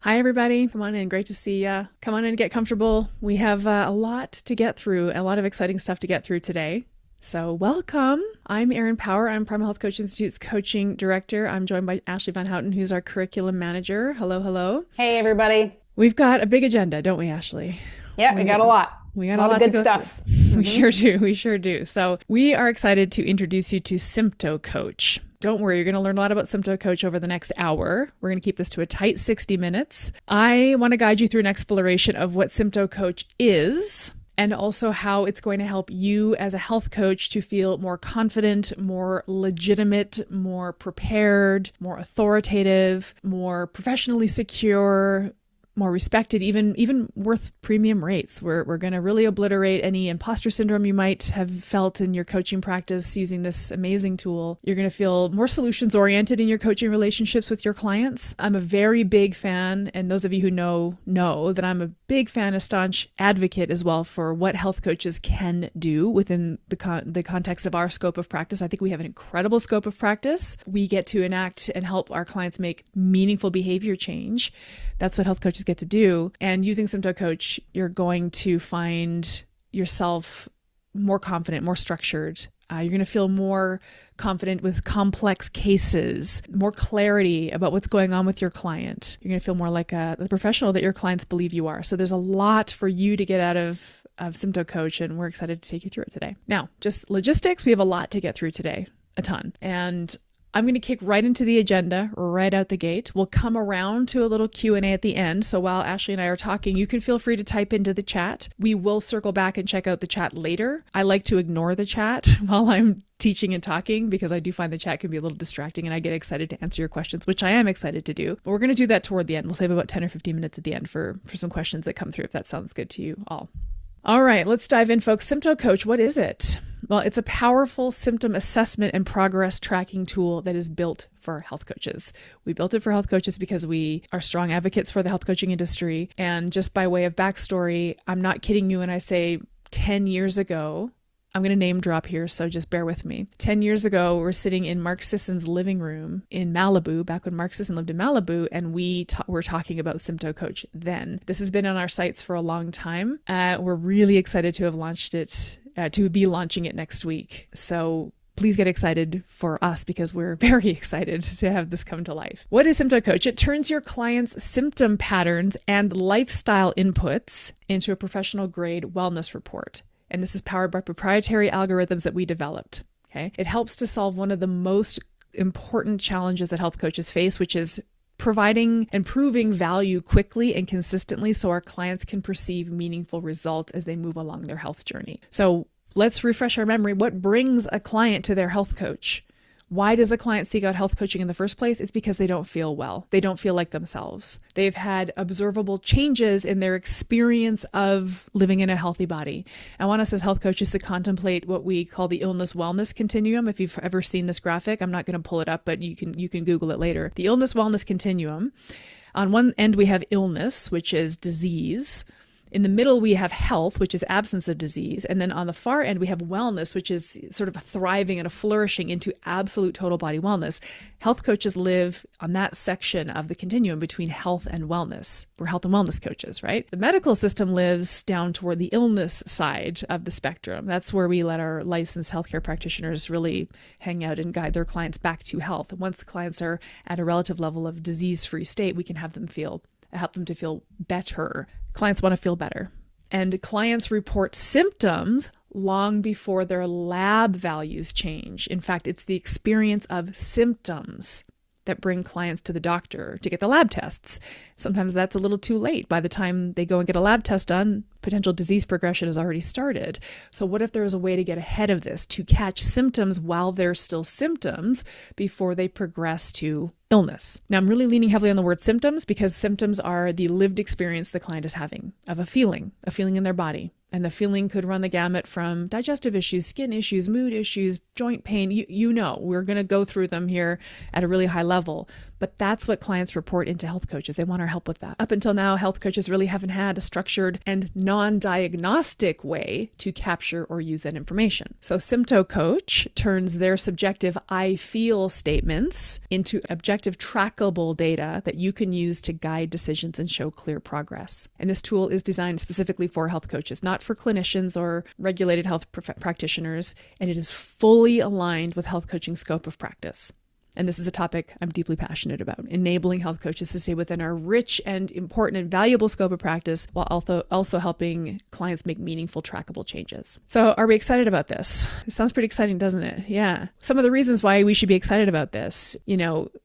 Hi, everybody. Come on in. Great to see ya. Come on in and get comfortable. We have a lot to get through, a lot of exciting stuff to get through today. So welcome. I'm Erin Power. I'm Primal Health Coach Institute's coaching director. I'm joined by Ashleigh VanHouten, who's our curriculum manager. Hello, hello. Hey, everybody. We've got a big agenda, don't we, Ashleigh? Yeah, we got a lot. We got A lot of to good go stuff. through. We sure do. We sure do. So we are excited to introduce you to SymptoCoach. Don't worry, you're going to learn a lot about SymptoCoach over the next hour. We're going to keep this to a tight 60 minutes. I want to guide you through an exploration of what SymptoCoach is, and also how it's going to help you as a health coach to feel more confident, more legitimate, more prepared, more authoritative, more professionally secure, more respected, even worth premium rates. We're going to really obliterate any imposter syndrome you might have felt in your coaching practice using this amazing tool. You're going to feel more solutions oriented in your coaching relationships with your clients. I'm a very big fan, and those of you who know that I'm a big fan, a staunch advocate as well for what health coaches can do within the context of our scope of practice. I think we have an incredible scope of practice. We get to enact and help our clients make meaningful behavior change. That's what health coaches get to do. And using SymptoCoach, you're going to find yourself more confident, more structured. You're going to feel more confident with complex cases, more clarity about what's going on with your client. You're going to feel more like the professional that your clients believe you are. So there's a lot for you to get out of SymptoCoach, and we're excited to take you through it today. Now, just logistics, we have a lot to get through today, a ton. And I'm going to kick right into the agenda right out the gate. We'll come around to a little Q&A at the end. So while Ashleigh and I are talking, you can feel free to type into the chat. We will circle back and check out the chat later. I like to ignore the chat while I'm teaching and talking because I do find the chat can be a little distracting and I get excited to answer your questions, which I am excited to do. But we're going to do that toward the end. We'll save about 10 or 15 minutes at the end for some questions that come through, if that sounds good to you all. All right, let's dive in, folks. SymptoCoach, what is it? Well, it's a powerful symptom assessment and progress tracking tool that is built for health coaches. We built it for health coaches because we are strong advocates for the health coaching industry. And just by way of backstory, I'm not kidding you when I say 10 years ago, I'm going to name drop here, so just bear with me. 10 years ago, we're sitting in Mark Sisson's living room in Malibu, back when Mark Sisson lived in Malibu, and we were talking about SymptoCoach then. This has been on our sites for a long time. We're really excited to have launched it, to be launching it next week. So please get excited for us because we're very excited to have this come to life. What is SymptoCoach? It turns your clients' symptom patterns and lifestyle inputs into a professional grade wellness report. And this is powered by proprietary algorithms that we developed. Okay, it helps to solve one of the most important challenges that health coaches face, which is providing and proving value quickly and consistently so our clients can perceive meaningful results as they move along their health journey. So let's refresh our memory. What brings a client to their health coach? Why does a client seek out health coaching in the first place? It's because they don't feel well. They don't feel like themselves. They've had observable changes in their experience of living in a healthy body. I want us as health coaches to contemplate what we call the illness-wellness continuum. If you've ever seen this graphic, I'm not going to pull it up, but you can Google it later. The illness-wellness continuum. On one end, we have illness, which is disease. In the middle, we have health, which is absence of disease. And then on the far end, we have wellness, which is sort of a thriving and a flourishing into absolute total body wellness. Health coaches live on that section of the continuum between health and wellness. We're health and wellness coaches, right? The medical system lives down toward the illness side of the spectrum. That's where we let our licensed healthcare practitioners really hang out and guide their clients back to health. And once the clients are at a relative level of disease-free state, we can help them to feel better. Clients want to feel better. And clients report symptoms long before their lab values change. In fact, it's the experience of symptoms that bring clients to the doctor to get the lab tests. Sometimes that's a little too late. By the time they go and get a lab test done, potential disease progression has already started. So what if there is a way to get ahead of this, to catch symptoms while they're still symptoms before they progress to illness? Now, I'm really leaning heavily on the word symptoms because symptoms are the lived experience the client is having of a feeling in their body. And the feeling could run the gamut from digestive issues, skin issues, mood issues, joint pain. You know, we're going to go through them here at a really high level. But that's what clients report into health coaches. They want our help with that. Up until now, health coaches really haven't had a structured and non-diagnostic way to capture or use that information. So SymptoCoach turns their subjective I feel statements into objective trackable data that you can use to guide decisions and show clear progress. And this tool is designed specifically for health coaches, not for clinicians or regulated health practitioners, and it is fully aligned with health coaching scope of practice. And this is a topic I'm deeply passionate about, enabling health coaches to stay within our rich and important and valuable scope of practice while also helping clients make meaningful, trackable changes. So are we excited about this? It sounds pretty exciting, doesn't it? Yeah. Some of the reasons why we should be excited about this,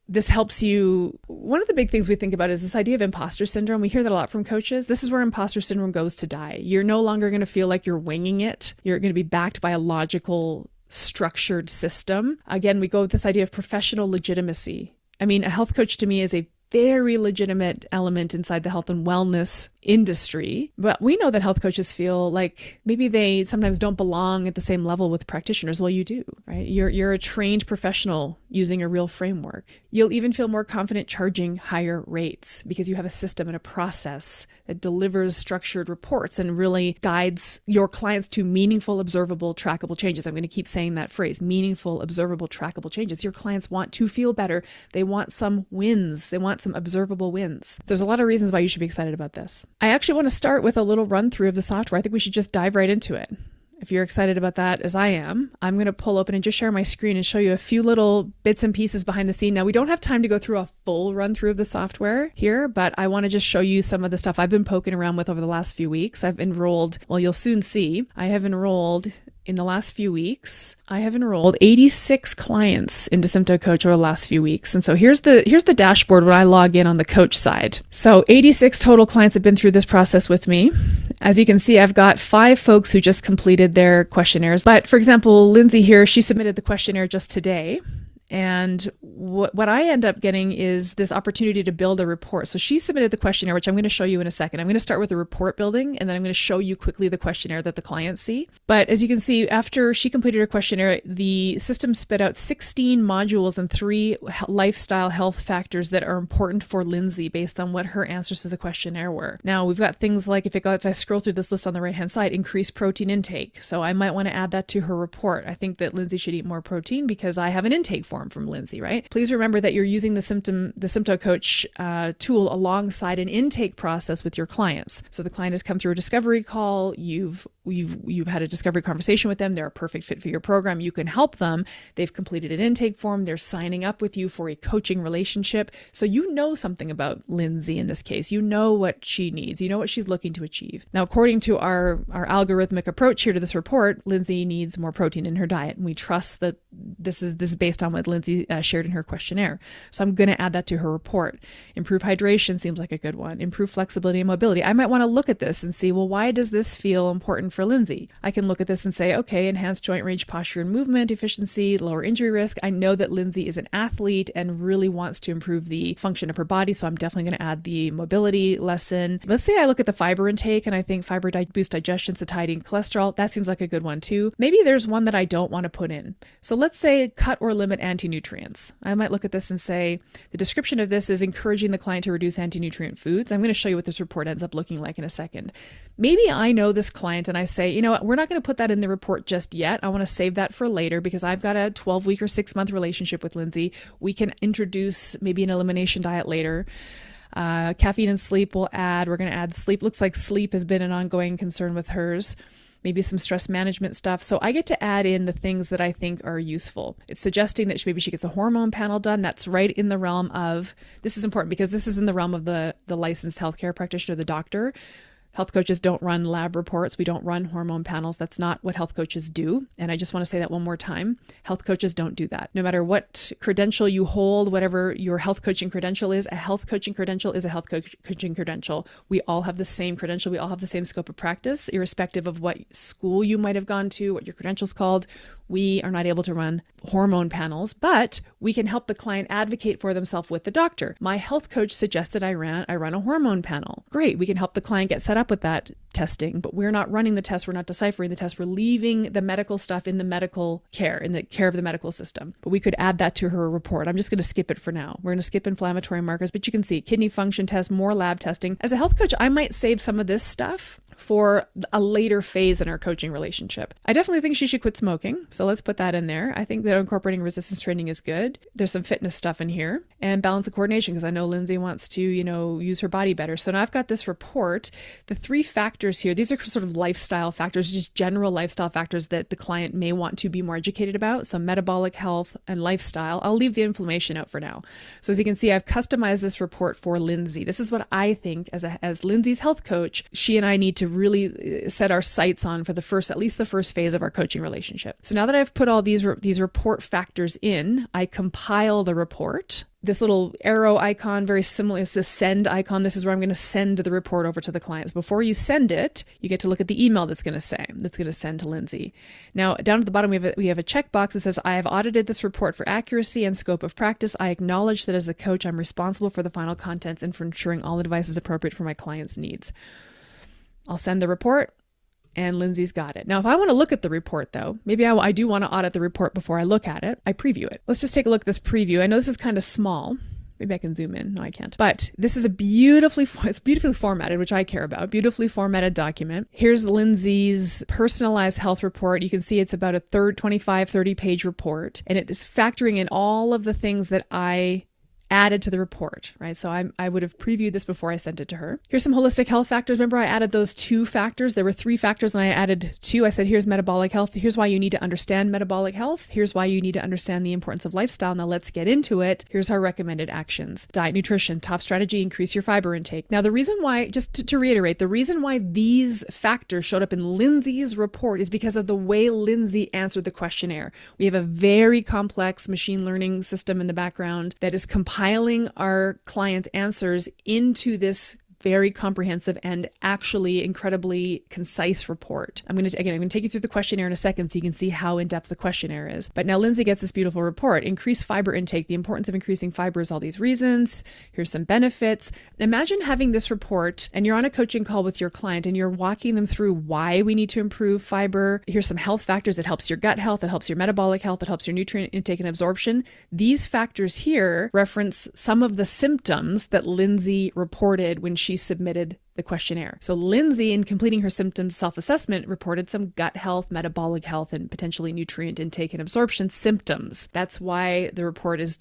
this helps you. One of the big things we think about is this idea of imposter syndrome. We hear that a lot from coaches. This is where imposter syndrome goes to die. You're no longer going to feel like you're winging it. You're going to be backed by a logical, structured system. Again, we go with this idea of professional legitimacy. I mean, a health coach to me is a very legitimate element inside the health and wellness industry. But we know that health coaches feel like maybe they sometimes don't belong at the same level with practitioners. Well, you do, right? You're a trained professional using a real framework. You'll even feel more confident charging higher rates because you have a system and a process that delivers structured reports and really guides your clients to meaningful, observable, trackable changes. I'm going to keep saying that phrase, meaningful, observable, trackable changes. Your clients want to feel better. They want some wins. They want some observable wins. There's a lot of reasons why you should be excited about this. I actually want to start with a little run through of the software. I think we should just dive right into it. If you're excited about that as I am, I'm going to pull open and just share my screen and show you a few little bits and pieces behind the scene. Now, we don't have time to go through a full run through of the software here, but I want to just show you some of the stuff I've been poking around with over the last few weeks. I've enrolled, well, you'll soon see, I have enrolled in the last few weeks, I have enrolled 86 clients into SymptoCoach over the last few weeks. And so here's the dashboard when I log in on the coach side. So 86 total clients have been through this process with me. As you can see, I've got 5 folks who just completed their questionnaires. But for example, Lindsay here, she submitted the questionnaire just today. And what I end up getting is this opportunity to build a report. So she submitted the questionnaire, which I'm going to show you in a second. I'm going to start with the report building, and then I'm going to show you quickly the questionnaire that the clients see. But as you can see, after she completed her questionnaire, the system spit out 16 modules and 3 lifestyle health factors that are important for Lindsay based on what her answers to the questionnaire were. Now, we've got things like, if I scroll through this list on the right-hand side, increased protein intake. So I might want to add that to her report. I think that Lindsay should eat more protein because I have an intake form from Lindsay, right? Please remember that you're using the SymptoCoach tool alongside an intake process with your clients. So the client has come through a discovery call. You've had a discovery conversation with them. They're a perfect fit for your program. You can help them. They've completed an intake form. They're signing up with you for a coaching relationship. So you know something about Lindsay in this case. You know what she needs. You know what she's looking to achieve. Now, according to our algorithmic approach here to this report, Lindsay needs more protein in her diet. And we trust that this is based on what Lindsay shared in her questionnaire. So I'm going to add that to her report. Improve hydration seems like a good one. Improve flexibility and mobility. I might want to look at this and see, well, why does this feel important for Lindsay? I can look at this and say, okay, enhance joint range, posture and movement, efficiency, lower injury risk. I know that Lindsay is an athlete and really wants to improve the function of her body. So I'm definitely going to add the mobility lesson. Let's say I look at the fiber intake and I think fiber boosts digestion, satiety, and cholesterol. That seems like a good one too. Maybe there's one that I don't want to put in. So let's say cut or limit anti-nutrients. I might look at this and say, the description of this is encouraging the client to reduce anti-nutrient foods. I'm going to show you what this report ends up looking like in a second. Maybe I know this client and I say, you know what, we're not going to put that in the report just yet. I want to save that for later because I've got a 12-week or 6-month relationship with Lindsay. We can introduce maybe an elimination diet later. Caffeine and sleep we'll add. We're going to add sleep. Looks like sleep has been an ongoing concern with hers. Maybe some stress management stuff. So I get to add in the things that I think are useful. It's suggesting that maybe she gets a hormone panel done. That's right in the realm of, this is important because this is in the realm of the licensed healthcare practitioner, the doctor. Health coaches don't run lab reports. We don't run hormone panels. That's not what health coaches do. And I just want to say that one more time. Health coaches don't do that. No matter what credential you hold, whatever your health coaching credential is, a health coaching credential is a health coaching credential. We all have the same credential. We all have the same scope of practice, irrespective of what school you might have gone to, what your credential's called. We are not able to run hormone panels, but we can help the client advocate for themselves with the doctor. My health coach suggested I run a hormone panel. Great. We can help the client get set up with that testing, but we're not running the test. We're not deciphering the test. We're leaving the medical stuff in the medical care, in the care of the medical system. But we could add that to her report. I'm just going to skip it for now. We're going to skip inflammatory markers, but you can see kidney function test, more lab testing. As a health coach, I might save some of this stuff for a later phase in our coaching relationship. I definitely think she should quit smoking. So let's put that in there. I think that incorporating resistance training is good. There's some fitness stuff in here, and balance and coordination, because I know Lindsay wants to, use her body better. So now I've got this report. The 3 factors here, these are sort of lifestyle factors, just general lifestyle factors that the client may want to be more educated about. So metabolic health and lifestyle. I'll leave the inflammation out for now. So as you can see, I've customized this report for Lindsay. This is what I think as Lindsay's health coach, she and I need to really set our sights on for at least the first phase of our coaching relationship. So now that I've put all these report factors in, I compile the report. This little arrow icon, very similar, it's the send icon. This is where I'm going to send the report over to the clients. Before you send it, you get to look at the email that's going to send to Lindsay. Now, down at the bottom, we have a checkbox that says, I have audited this report for accuracy and scope of practice. I acknowledge that as a coach, I'm responsible for the final contents and for ensuring all advice is appropriate for my client's needs. I'll send the report, and Lindsay's got it. Now, if I want to look at the report, though, maybe I do want to audit the report before I look at it. I preview it. Let's just take a look at this preview. I know this is kind of small. Maybe I can zoom in. No, I can't. But this is it's beautifully formatted, which I care about. Beautifully formatted document. Here's Lindsay's personalized health report. You can see it's about a 30 page report, and it is factoring in all of the things that I added to the report, right? So I would have previewed this before I sent it to her. Here's some holistic health factors. Remember, I added those 2 factors. There were 3 factors and I added 2. I said, here's metabolic health. Here's why you need to understand metabolic health. Here's why you need to understand the importance of lifestyle. Now let's get into it. Here's our recommended actions. Diet, nutrition, top strategy, increase your fiber intake. Now the reason why, just to reiterate, the reason why these factors showed up in Lindsay's report is because of the way Lindsay answered the questionnaire. We have a very complex machine learning system in the background that is compiling our clients' answers into this very comprehensive and actually incredibly concise report. I'm going to take you through the questionnaire in a second so you can see how in-depth the questionnaire is. But now Lindsay gets this beautiful report. Increase fiber intake. The importance of increasing fiber is all these reasons. Here's some benefits. Imagine having this report and you're on a coaching call with your client and you're walking them through why we need to improve fiber. Here's some health factors. It helps your gut health. It helps your metabolic health. It helps your nutrient intake and absorption. These factors here reference some of the symptoms that Lindsay reported when she submitted the questionnaire. So Lindsay, in completing her symptoms self-assessment, reported some gut health, metabolic health, and potentially nutrient intake and absorption symptoms. That's why the report is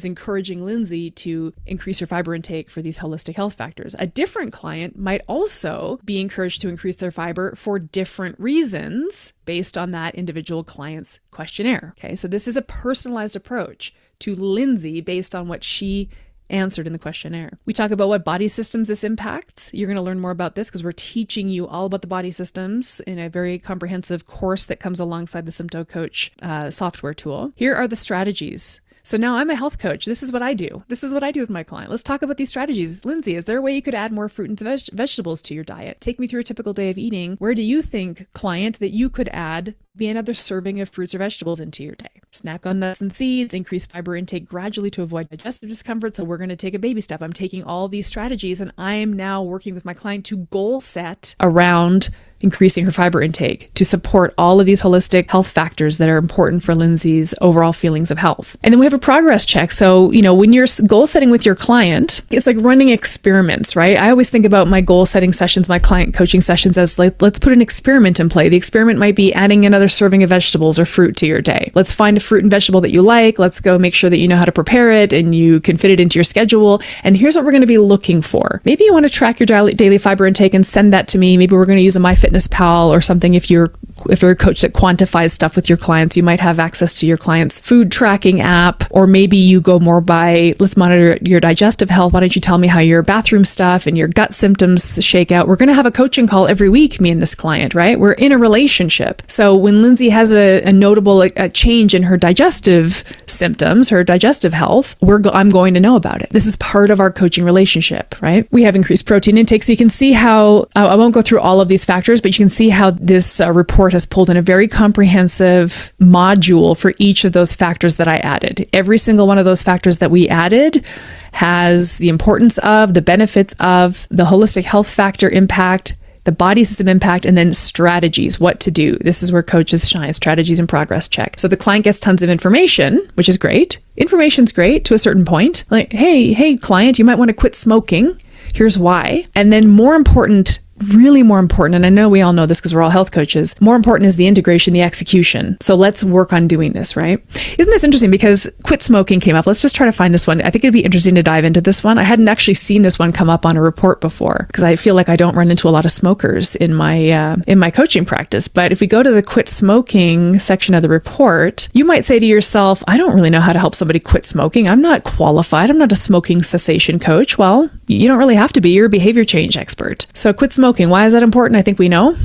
encouraging Lindsay to increase her fiber intake for these holistic health factors. A different client might also be encouraged to increase their fiber for different reasons based on that individual client's questionnaire. Okay, so this is a personalized approach to Lindsay based on what she answered in the questionnaire. We talk about what body systems this impacts. You're going to learn more about this because we're teaching you all about the body systems in a very comprehensive course that comes alongside the SymptoCoach software tool. Here are the strategies. So now I'm a health coach. This is what I do. This is what I do with my client. Let's talk about these strategies. Lindsay, is there a way you could add more fruit and vegetables to your diet? Take me through a typical day of eating. Where do you think, client, that you could add be another serving of fruits or vegetables into your day? Snack on nuts and seeds, increase fiber intake gradually to avoid digestive discomfort. So we're going to take a baby step. I'm taking all these strategies and I'm now working with my client to goal set around increasing her fiber intake to support all of these holistic health factors that are important for Lindsay's overall feelings of health. And then we have a progress check. So, when you're goal setting with your client, it's like running experiments, right? I always think about my goal setting sessions, my client coaching sessions as like, let's put an experiment in play. The experiment might be adding another serving of vegetables or fruit to your day. Let's find a fruit and vegetable that you like. Let's go make sure that you know how to prepare it and you can fit it into your schedule. And here's what we're going to be looking for. Maybe you want to track your daily fiber intake and send that to me. Maybe we're going to use a MyFitnessPal or something. If you're a coach that quantifies stuff with your clients, you might have access to your client's food tracking app, or maybe you go more by, let's monitor your digestive health. Why don't you tell me how your bathroom stuff and your gut symptoms shake out? We're going to have a coaching call every week, me and this client, right? We're in a relationship. So when Lindsay has a notable change in her digestive symptoms, her digestive health, I'm going to know about it. This is part of our coaching relationship, right? We have increased protein intake. So you can see how, I won't go through all of these factors, but you can see how this report has pulled in a very comprehensive module for each of those factors that I added. Every single one of those factors that we added has the importance of, the benefits of, the holistic health factor impact, the body system impact, and then strategies, what to do. This is where coaches shine, strategies and progress check. So the client gets tons of information, which is great. Information's great to a certain point. Like, hey, client, you might want to quit smoking. Here's why. And then more important, really more important, and I know we all know this because we're all health coaches, more important is the integration, the execution. So let's work on doing this, right? Isn't this interesting? Because quit smoking came up. Let's just try to find this one. I think it'd be interesting to dive into this one. I hadn't actually seen this one come up on a report before because I feel like I don't run into a lot of smokers in my coaching practice. But if we go to the quit smoking section of the report, you might say to yourself, I don't really know how to help somebody quit smoking. I'm not qualified. I'm not a smoking cessation coach. Well, you don't really have to be. You're a behavior change expert. So quit smoking. Why is that important? I think we know.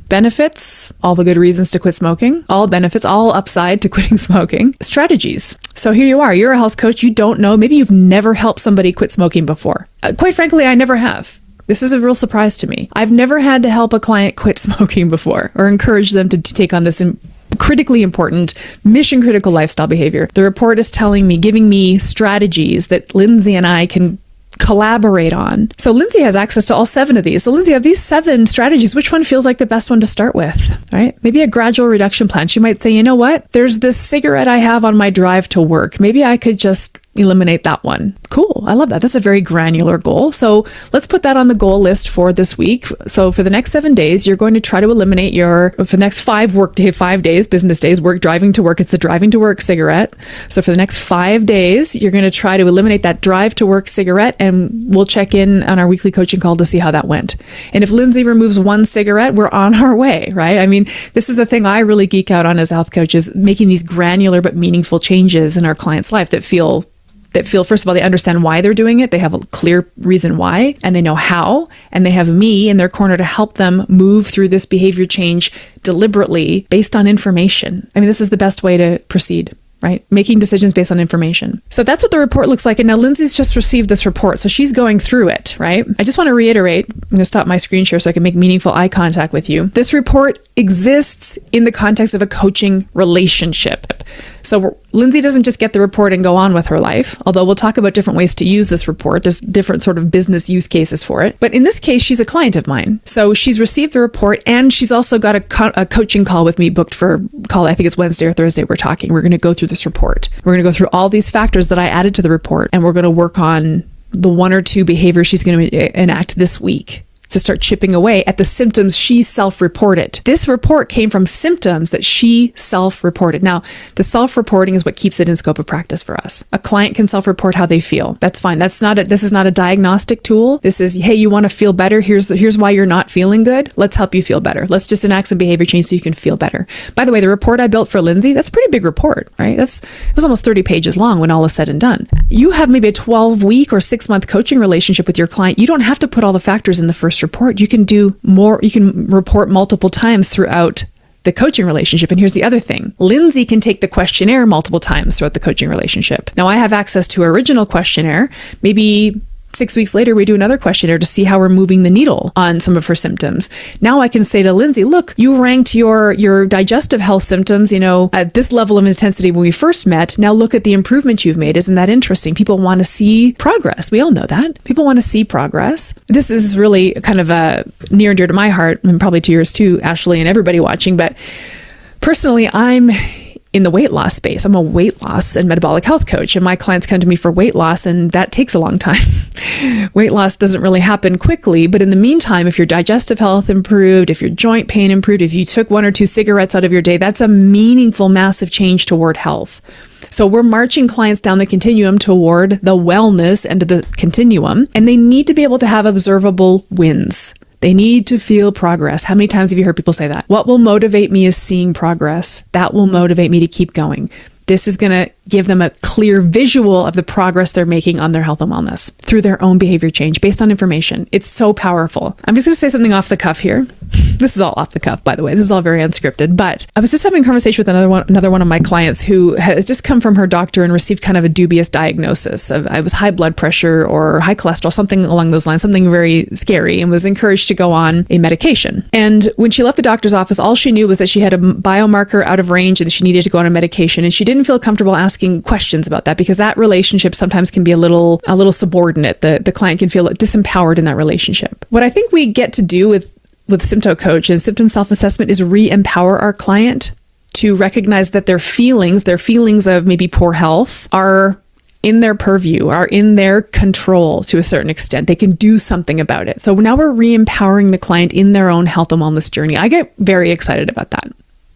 Benefits, all the good reasons to quit smoking, all benefits, all upside to quitting smoking. Strategies. So here you are, you're a health coach, you don't know, maybe you've never helped somebody quit smoking before. Quite frankly, I never have. This is a real surprise to me. I've never had to help a client quit smoking before or encourage them to take on this critically important, mission critical lifestyle behavior. The report is telling me, giving me strategies that Lindsay and I can collaborate on. So Lindsay has access to all 7 of these. So Lindsay, of these 7 strategies, which one feels like the best one to start with, right? Maybe a gradual reduction plan. She might say, you know what? There's this cigarette I have on my drive to work. Maybe I could just eliminate that one. Cool. I love that. That's a very granular goal. So let's put that on the goal list for this week. So for the next 7 days, you're going to try to eliminate for the next 5 days, business days, driving to work. It's the driving to work cigarette. So for the next 5 days, you're going to try to eliminate that drive to work cigarette, and we'll check in on our weekly coaching call to see how that went. And if Lindsay removes 1 cigarette, we're on our way, right? I mean, this is the thing I really geek out on as a health coach, is making these granular but meaningful changes in our client's life that feel, first of all, they understand why they're doing it. They have a clear reason why, and they know how, and they have me in their corner to help them move through this behavior change deliberately based on information. I mean, this is the best way to proceed, right? Making decisions based on information. So that's what the report looks like. And now Lindsay's just received this report, so she's going through it, right? I just want to reiterate, I'm going to stop my screen share so I can make meaningful eye contact with you. This report exists in the context of a coaching relationship. So Lindsay doesn't just get the report and go on with her life, although we'll talk about different ways to use this report. There's different sort of business use cases for it. But in this case, she's a client of mine. So she's received the report, and she's also got a coaching call with me booked for, I think it's Wednesday or Thursday we're talking. We're going to go through this report. We're going to go through all these factors that I added to the report, and we're going to work on the 1 or 2 behaviors she's going to enact this week to start chipping away at the symptoms she self-reported. This report came from symptoms that she self-reported. Now, the self-reporting is what keeps it in scope of practice for us. A client can self-report how they feel. That's fine. This is not a diagnostic tool. This is, hey, you want to feel better? Here's why you're not feeling good. Let's help you feel better. Let's just enact some behavior change so you can feel better. By the way, the report I built for Lindsay, that's a pretty big report, right? It was almost 30 pages long when all is said and done. You have maybe a 12-week or 6-month coaching relationship with your client. You don't have to put all the factors in the first report. You can do more. You can report multiple times throughout the coaching relationship. And here's the other thing. Lindsay can take the questionnaire multiple times throughout the coaching relationship. Now I have access to her original questionnaire. Maybe 6 weeks later, we do another questionnaire to see how we're moving the needle on some of her symptoms. Now I can say to Lindsay, look, you ranked your digestive health symptoms, at this level of intensity when we first met. Now look at the improvement you've made. Isn't that interesting? People want to see progress. We all know that. People want to see progress. This is really kind of near and dear to my heart, and probably to yours too, Ashleigh, and everybody watching. But personally, I'm in the weight loss space. I'm a weight loss and metabolic health coach, and my clients come to me for weight loss, and that takes a long time. Weight loss doesn't really happen quickly, but in the meantime, if your digestive health improved, if your joint pain improved, if you took 1 or 2 cigarettes out of your day, that's a meaningful, massive change toward health. So we're marching clients down the continuum toward the wellness end of the continuum, and they need to be able to have observable wins. They need to feel progress. How many times have you heard people say that? What will motivate me is seeing progress. That will motivate me to keep going. This is going to give them a clear visual of the progress they're making on their health and wellness through their own behavior change based on information. It's so powerful. I'm just going to say something off the cuff here. This is all off the cuff, by the way. This is all very unscripted. But I was just having a conversation with another one of my clients who has just come from her doctor and received kind of a dubious diagnosis of it was high blood pressure or high cholesterol, something along those lines, something very scary, and was encouraged to go on a medication. And when she left the doctor's office, all she knew was that she had a biomarker out of range and she needed to go on a medication. And she didn't feel comfortable asking questions about that because that relationship sometimes can be a little subordinate. The client can feel disempowered in that relationship. What I think we get to do with SymptoCoach and symptom self-assessment is re-empower our client to recognize that their feelings of maybe poor health are in their purview, are in their control to a certain extent. They can do something about it. So now we're re-empowering the client in their own health and wellness journey. I get very excited about that.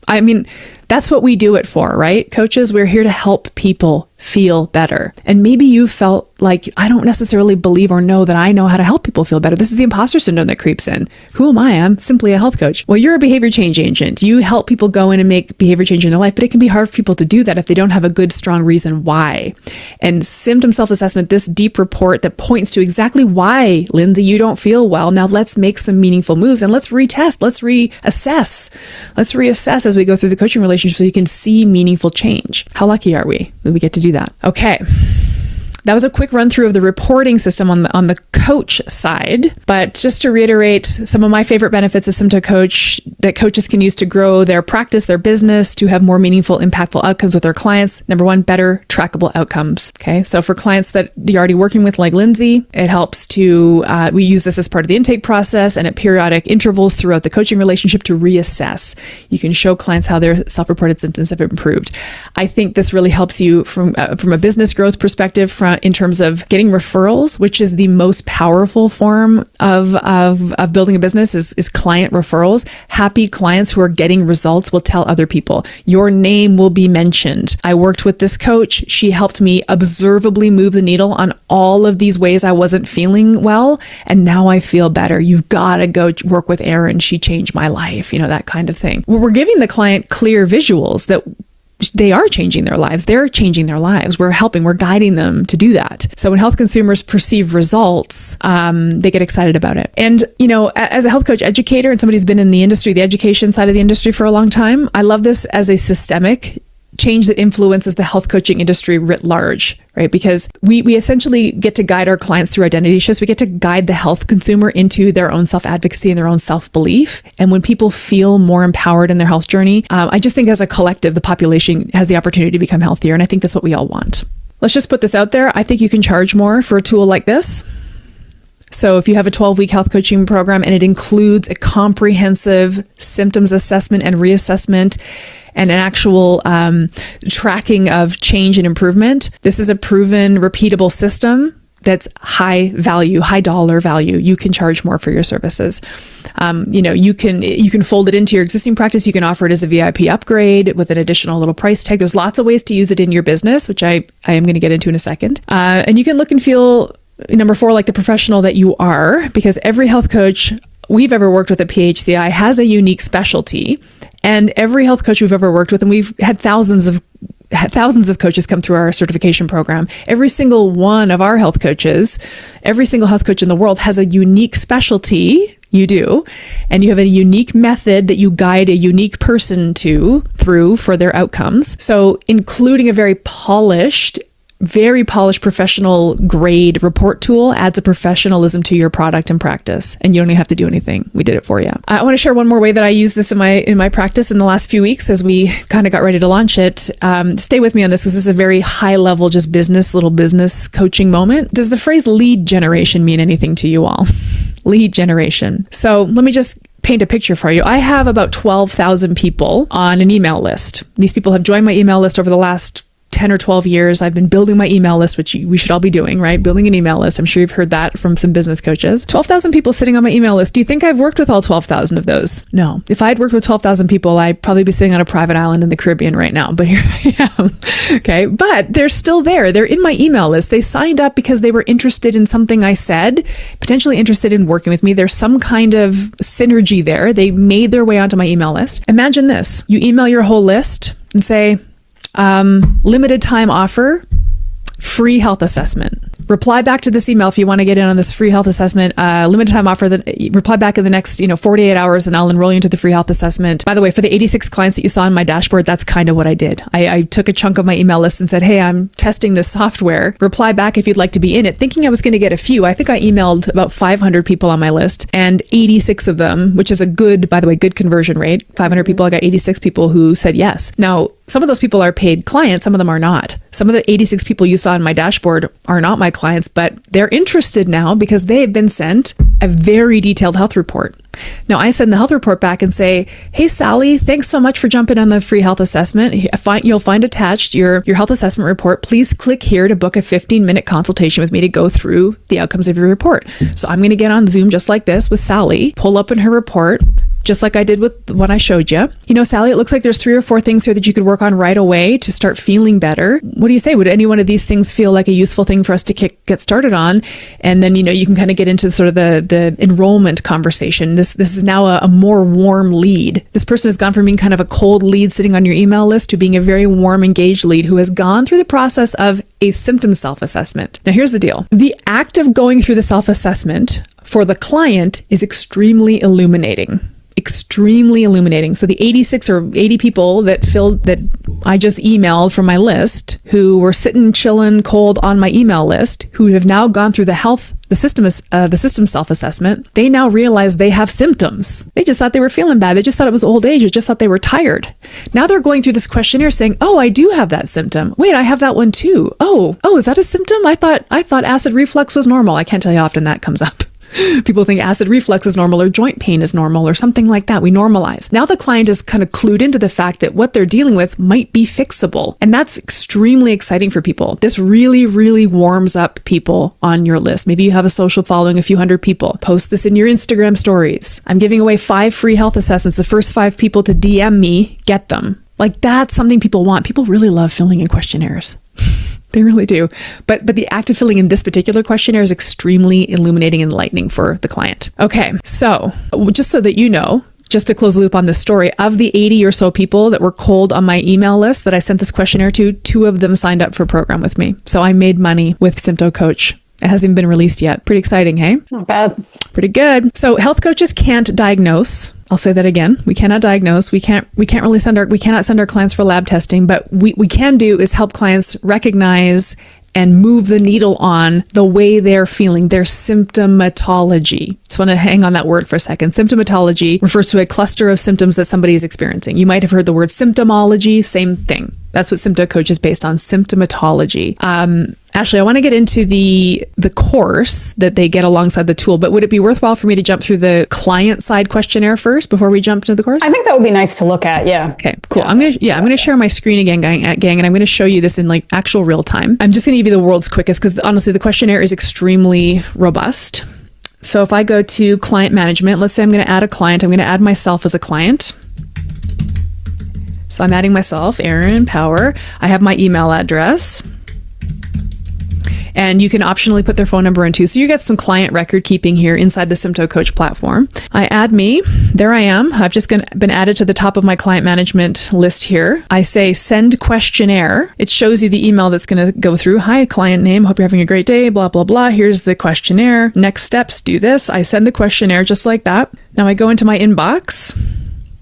I mean, that's what we do it for, right? Coaches, we're here to help people feel better. And maybe you felt like, I don't necessarily believe or know that I know how to help people feel better. This is the imposter syndrome that creeps in. Who am I? I'm simply a health coach. Well, you're a behavior change agent. You help people go in and make behavior change in their life, but it can be hard for people to do that if they don't have a good, strong reason why. And symptom self-assessment, this deep report that points to exactly why, Lindsay, you don't feel well. Now let's make some meaningful moves and let's retest, let's reassess. Let's reassess as we go through the coaching relationship so you can see meaningful change. How lucky are we that we get to do that? Okay. That was a quick run through of the reporting system on the coach side. But just to reiterate, some of my favorite benefits of SymptoCoach that coaches can use to grow their practice, their business, to have more meaningful, impactful outcomes with their clients. Number one, better trackable outcomes. Okay. So for clients that you're already working with, like Lindsay, it helps to, we use this as part of the intake process and at periodic intervals throughout the coaching relationship to reassess. You can show clients how their self-reported symptoms have improved. I think this really helps you from a business growth perspective, in terms of getting referrals, which is the most powerful form of building a business is client referrals. Happy clients who are getting results will tell other people. Your name will be mentioned. I worked with this coach. She helped me observably move the needle on all of these ways I wasn't feeling well. And now I feel better. You've got to go work with Erin. She changed my life, that kind of thing. We're giving the client clear visuals that they are changing their lives. They're changing their lives. We're guiding them to do that. So when health consumers perceive results, they get excited about it. And, as a health coach educator and somebody who's been in the industry, the education side of the industry for a long time, I love this as a systemic change that influences the health coaching industry writ large, right? Because we essentially get to guide our clients through identity shifts. We get to guide the health consumer into their own self-advocacy and their own self-belief. And when people feel more empowered in their health journey, I just think as a collective, the population has the opportunity to become healthier. And I think that's what we all want. Let's just put this out there. I think you can charge more for a tool like this. So if you have a 12-week health coaching program and it includes a comprehensive symptoms assessment and reassessment and an actual tracking of change and improvement, this is a proven, repeatable system that's high value, high dollar value. You can charge more for your services. You can fold it into your existing practice. You can offer it as a VIP upgrade with an additional little price tag. There's lots of ways to use it in your business, which I am going to get into in a second. And you can look and feel, number 4, like the professional that you are, because every health coach we've ever worked with at PHCI has a unique specialty. And every health coach we've ever worked with, and we've had thousands of coaches come through our certification program. Every single one of our health coaches, every single health coach in the world has a unique specialty. You do. And you have a unique method that you guide a unique person through for their outcomes. So including a very polished professional grade report tool adds a professionalism to your product and practice. And you don't even have to do anything. We did it for you. I want to share one more way that I use this in my practice in the last few weeks as we kind of got ready to launch it. Stay with me on this because this is a very high level, just little business coaching moment. Does the phrase lead generation mean anything to you all? Lead generation. So let me just paint a picture for you. I have about 12,000 people on an email list. These people have joined my email list over the last 10 or 12 years. I've been building my email list, which we should all be doing, right? Building an email list. I'm sure you've heard that from some business coaches. 12,000 people sitting on my email list. Do you think I've worked with all 12,000 of those? No. If I'd worked with 12,000 people, I'd probably be sitting on a private island in the Caribbean right now, but here I am. Okay. But they're still there. They're in my email list. They signed up because they were interested in something I said, potentially interested in working with me. There's some kind of synergy there. They made their way onto my email list. Imagine this. You email your whole list and say, limited time offer, free health assessment. Reply back to this email if you want to get in on this free health assessment. Limited time offer. Reply back in the next 48 hours and I'll enroll you into the free health assessment. By the way, for the 86 clients that you saw on my dashboard, that's kind of what I did. I took a chunk of my email list and said, hey, I'm testing this software. Reply back if you'd like to be in it. Thinking I was going to get a few. I think I emailed about 500 people on my list and 86 of them, which is a good conversion rate. 500 people, I got 86 people who said yes. Now, some of those people are paid clients. Some of them are not. Some of the 86 people you saw in my dashboard are not my clients, but they're interested now because they have been sent a very detailed health report. Now I send the health report back and say, hey, Sally, thanks so much for jumping on the free health assessment. You'll find attached your health assessment report. Please click here to book a 15-minute consultation with me to go through the outcomes of your report. So I'm going to get on Zoom just like this with Sally, pull up in her report, just like I did with what I showed you. Sally, it looks like there's 3 or 4 things here that you could work on right away to start feeling better. What do you say? Would any one of these things feel like a useful thing for us to get started on? And then, you can kind of get into sort of the enrollment conversation. This is now a more warm lead. This person has gone from being kind of a cold lead sitting on your email list to being a very warm, engaged lead who has gone through the process of a symptom self-assessment. Now, here's the deal. The act of going through the self-assessment for the client is extremely illuminating. So the 86 or 80 people that I just emailed from my list, who were sitting, chilling, cold on my email list, who have now gone through the system self-assessment, they now realize they have symptoms. They just thought they were feeling bad. They just thought it was old age. They just thought they were tired. Now they're going through this questionnaire saying, oh, I do have that symptom. Wait, I have that one too. Oh, is that a symptom? I thought acid reflux was normal. I can't tell you how often that comes up. People think acid reflux is normal or joint pain is normal or something like that. We normalize. Now the client is kind of clued into the fact that what they're dealing with might be fixable. And that's extremely exciting for people. This really, really warms up people on your list. Maybe you have a social following, a few hundred people. Post this in your Instagram stories. I'm giving away 5 free health assessments. The first 5 people to DM me, get them. Like, that's something people want. People really love filling in questionnaires. They really do. But the act of filling in this particular questionnaire is extremely illuminating and enlightening for the client. Okay, so just so that you know, just to close the loop on this story, of the 80 or so people that were cold on my email list that I sent this questionnaire to, 2 of them signed up for a program with me. So I made money with SymptoCoach. It hasn't even been released yet. Pretty exciting, hey? Not bad. Pretty good. So health coaches can't diagnose. I'll say that again. We cannot diagnose. We cannot send our clients for lab testing, but we can do is help clients recognize and move the needle on the way they're feeling, their symptomatology. Just want to hang on that word for a second. Symptomatology refers to a cluster of symptoms that somebody is experiencing. You might have heard the word symptomology, same thing. That's what SymptoCoach is based on, symptomatology. Ashleigh, I want to get into the course that they get alongside the tool, but would it be worthwhile for me to jump through the client side questionnaire first before we jump into the course? I think that would be nice to look at. Yeah. Okay, cool. Yeah, I'm gonna share my screen again, gang, and I'm gonna show you this in like actual real time. I'm just gonna give you the world's quickest because honestly, the questionnaire is extremely robust. So if I go to client management, let's say I'm gonna add a client. I'm gonna add myself as a client. So I'm adding myself, Erin Power. I have my email address. And you can optionally put their phone number in too. So you get some client record keeping here inside the SymptoCoach platform. I add me. There I am. I've just been added to the top of my client management list here. I say send questionnaire. It shows you the email that's going to go through. Hi, client name. Hope you're having a great day. Blah, blah, blah. Here's the questionnaire. Next steps, do this. I send the questionnaire just like that. Now I go into my inbox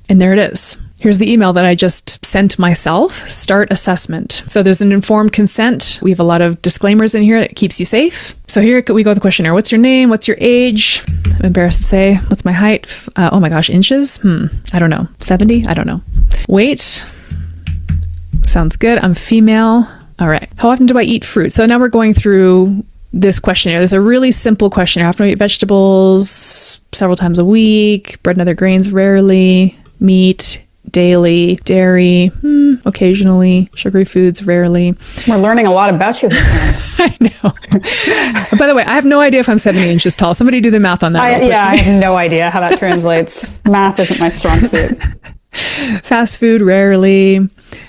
and there it is. Here's the email that I just sent myself, start assessment. So there's an informed consent. We have a lot of disclaimers in here that keeps you safe. So here we go with the questionnaire. What's your name? What's your age? I'm embarrassed to say. What's my height? Oh my gosh, inches? I don't know. 70? I don't know. Weight? Sounds good. I'm female. All right. How often do I eat fruit? So now we're going through this questionnaire. There's a really simple questionnaire. How often do I eat vegetables? Several times a week. Bread and other grains? Rarely. Meat? Daily, dairy, occasionally, sugary foods, rarely. We're learning a lot about you. I know. By the way, I have no idea if I'm 70 inches tall. Somebody do the math on that. I have no idea how that translates. Math isn't my strong suit. Fast food, rarely.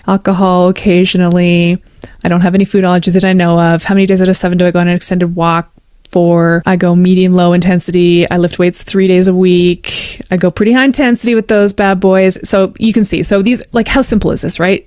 Alcohol, occasionally. I don't have any food allergies that I know of. How many days out of 7 do I go on an extended walk? I go medium, low intensity. I lift weights 3 days a week. I go pretty high intensity with those bad boys. So you can see. So these, like, how simple is this, right?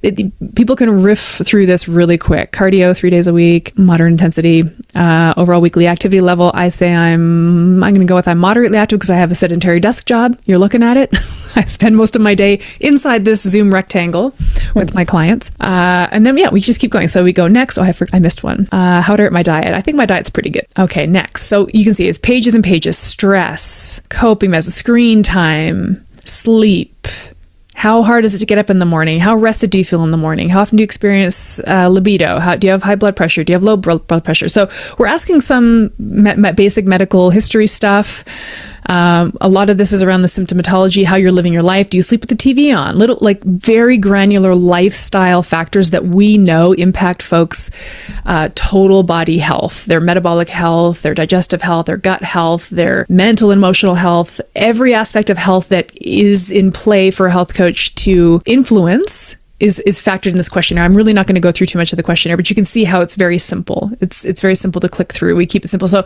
People can riff through this really quick. Cardio 3 days a week, moderate intensity, overall weekly activity level. I say I'm going to go with I'm moderately active because I have a sedentary desk job. You're looking at it. I spend most of my day inside this Zoom rectangle with my clients. And then, we just keep going. So we go next. I missed one. How to hurt my diet. I think my diet's pretty good. Okay, next. So you can see it's pages and pages. Stress, coping measures, screen time, sleep. How hard is it to get up in the morning? How rested do you feel in the morning? How often do you experience libido? Do you have high blood pressure? Do you have low blood pressure? So we're asking some basic medical history stuff. A lot of this is around the symptomatology, how you're living your life. Do you sleep with the TV on? Little, like very granular lifestyle factors that we know impact folks' total body health, their metabolic health, their digestive health, their gut health, their mental and emotional health, every aspect of health that is in play for a health coach to influence is factored in this questionnaire. I'm really not going to go through too much of the questionnaire, but you can see how it's very simple. It's very simple to click through. We keep it simple. So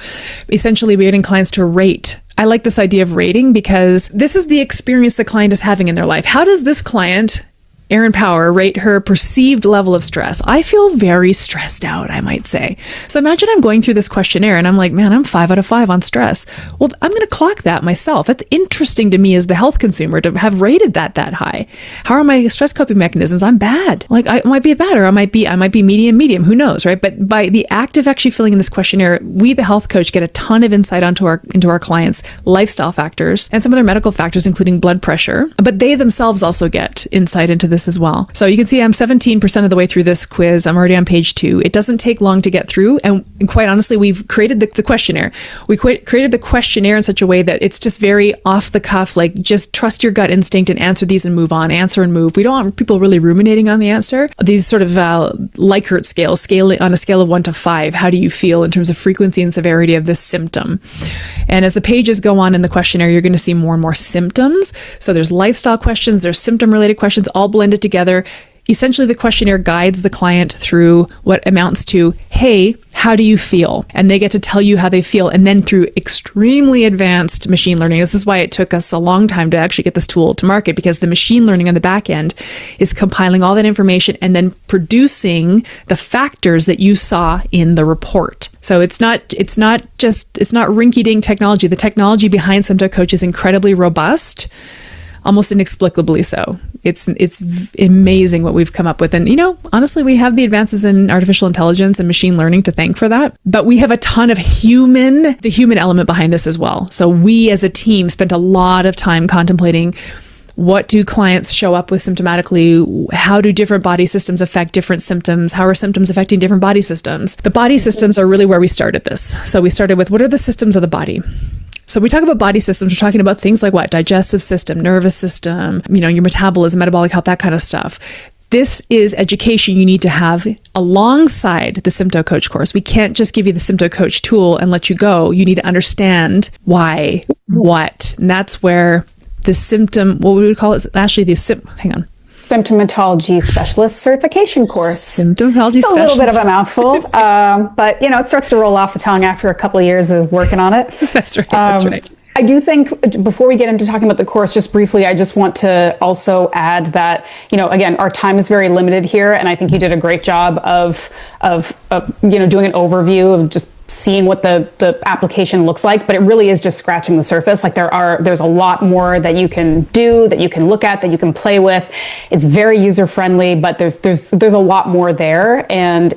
essentially we're getting clients to rate. I like this idea of rating because this is the experience the client is having in their life. How does this client, Erin Power, rate her perceived level of stress? I feel very stressed out, I might say. So imagine I'm going through this questionnaire and I'm like, man, I'm 5 out of 5 on stress. Well, I'm going to clock that myself. That's interesting to me as the health consumer to have rated that high. How are my stress coping mechanisms? I'm bad. Like I might be bad, or I might be medium, who knows, right? But by the act of actually filling in this questionnaire, we, the health coach, get a ton of insight into our clients' lifestyle factors and some of their medical factors, including blood pressure. But they themselves also get insight into this as well. So you can see I'm 17% of the way through this quiz. I'm already on page 2. It doesn't take long to get through. And quite honestly, we've created the questionnaire. We created the questionnaire in such a way that it's just very off the cuff, like just trust your gut instinct and answer these and move on, answer and move. We don't want people really ruminating on the answer. These sort of Likert scales, scaling on a scale of 1 to 5. How do you feel in terms of frequency and severity of this symptom? And as the pages go on in the questionnaire, you're going to see more and more symptoms. So there's lifestyle questions, there's symptom related questions, all blended together. Essentially, the questionnaire guides the client through what amounts to, hey, how do you feel? And they get to tell you how they feel. And then through extremely advanced machine learning, this is why it took us a long time to actually get this tool to market, because the machine learning on the back end is compiling all that information and then producing the factors that you saw in the report. So it's not rinky-dink technology. The technology behind SymptoCoach is incredibly robust, almost inexplicably so. It's amazing what we've come up with. And, honestly, we have the advances in artificial intelligence and machine learning to thank for that. But we have a ton of the human element behind this as well. So we as a team spent a lot of time contemplating, what do clients show up with symptomatically? How do different body systems affect different symptoms? How are symptoms affecting different body systems? The body systems are really where we started this. So we started with, what are the systems of the body? So we talk about body systems, we're talking about things like what? Digestive system, nervous system, your metabolism, metabolic health, that kind of stuff. This is education you need to have alongside the SymptoCoach course. We can't just give you the SymptoCoach tool and let you go. You need to understand why, what. And that's where the what we would call it, Ashleigh, Symptomatology Specialist Certification course. Symptomatology It's Specialist. a little bit of a mouthful, but it starts to roll off the tongue after a couple of years of working on it. That's right. That's right. I do think, before we get into talking about the course, just briefly, I just want to also add that, again, our time is very limited here, and I think you did a great job of doing an overview of just seeing what the application looks like, but it really is just scratching the surface. Like there's a lot more that you can do, that you can look at, that you can play with. It's very user friendly, but there's a lot more there. And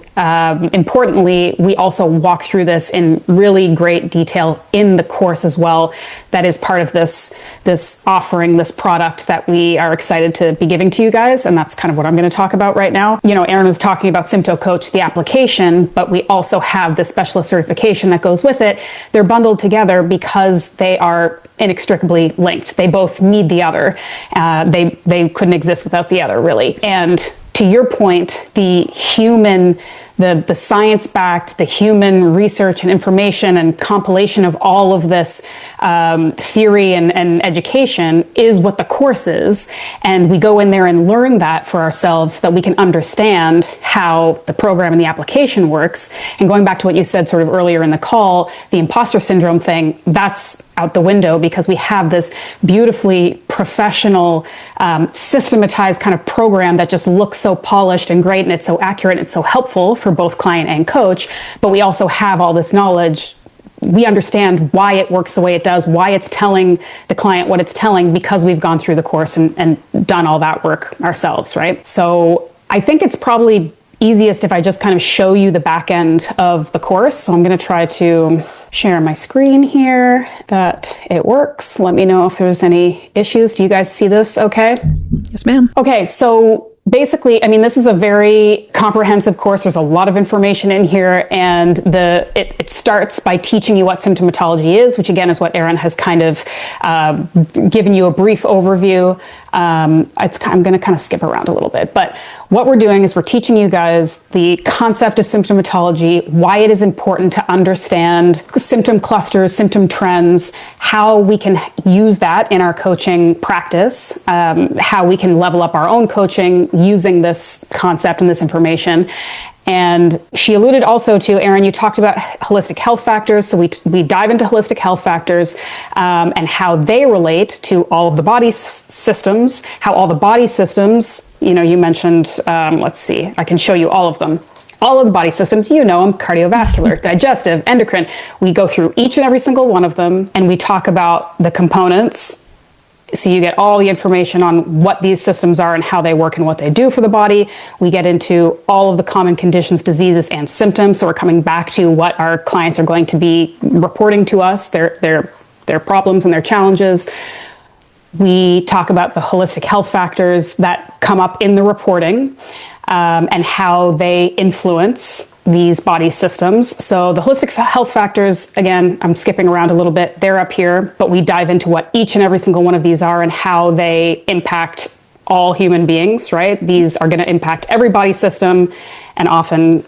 importantly, we also walk through this in really great detail in the course as well. That is part of this offering, this product that we are excited to be giving to you guys. And that's kind of what I'm going to talk about right now. Erin was talking about SymptoCoach, the application, but we also have the specialist certification that goes with it. They're bundled together because they are inextricably linked. They both need the other. They couldn't exist without the other, really. And to your point, the science-backed, the human research and information and compilation of all of this theory and education is what the course is. And we go in there and learn that for ourselves so that we can understand how the program and the application works. And going back to what you said sort of earlier in the call, the imposter syndrome thing, that's out the window because we have this beautifully professional, systematized kind of program that just looks so polished and great, and it's so accurate and it's so helpful for both client and coach. But we also have all this knowledge. We understand why it works the way it does, why it's telling the client what it's telling, because we've gone through the course and done all that work ourselves, right? So I think it's probably easiest if I just kind of show you the back end of the course. So I'm going to try to share my screen here, that it works. Let me know if there's any issues. Do you guys see this okay? Yes, ma'am. Okay, so Basically, I mean, this is a very comprehensive course. There's a lot of information in here, and it starts by teaching you what symptomatology is, which again is what Erin has kind of given you a brief overview. I'm going to kind of skip around a little bit, but what we're doing is we're teaching you guys the concept of symptomatology, why it is important to understand symptom clusters, symptom trends, how we can use that in our coaching practice, how we can level up our own coaching using this concept and this information. And she alluded also to, Erin, you talked about holistic health factors. So we dive into holistic health factors and how they relate to all of the body systems, how all the body systems, you mentioned, let's see, I can show you all of them. All of the body systems, them, cardiovascular, digestive, endocrine. We go through each and every single one of them, and we talk about the components. So you get all the information on what these systems are and how they work and what they do for the body. We get into all of the common conditions, diseases, and symptoms. So we're coming back to what our clients are going to be reporting to us, their problems and their challenges. We talk about the holistic health factors that come up in the reporting and how they influence these body systems. So the holistic health factors, again, I'm skipping around a little bit, they're up here, but we dive into what each and every single one of these are and how they impact all human beings, right? These are going to impact every body system and often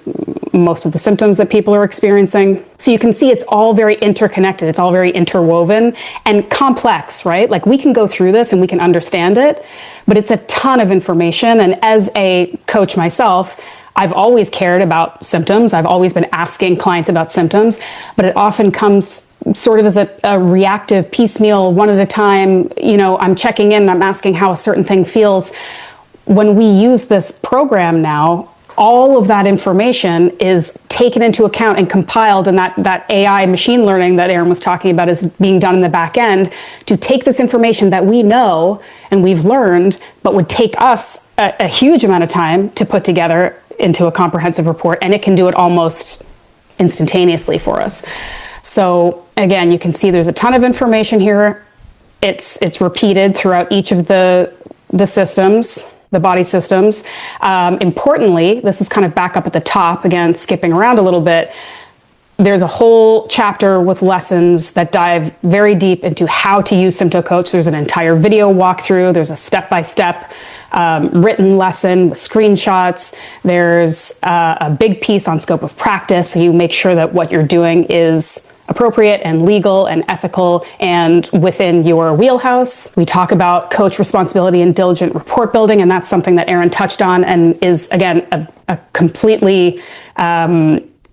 most of the symptoms that people are experiencing. So you can see it's all very interconnected. It's all very interwoven and complex, right? Like we can go through this and we can understand it, but it's a ton of information. And as a coach myself, I've always cared about symptoms. I've always been asking clients about symptoms, but it often comes sort of as a reactive piecemeal, one at a time. I'm checking in, I'm asking how a certain thing feels. When we use this program now, all of that information is taken into account and compiled, and that AI machine learning that Erin was talking about is being done in the back end to take this information that we know and we've learned, but would take us a huge amount of time to put together into a comprehensive report, and it can do it almost instantaneously for us. So again, you can see there's a ton of information here. It's repeated throughout each of the systems, the body systems. Importantly, this is kind of back up at the top, again, skipping around a little bit. There's a whole chapter with lessons that dive very deep into how to use SymptoCoach. There's an entire video walkthrough. There's a step-by-step written lesson with screenshots. There's a big piece on scope of practice. So you make sure that what you're doing is appropriate and legal and ethical and within your wheelhouse. We talk about coach responsibility and diligent report building, and that's something that Erin touched on and is, again, a completely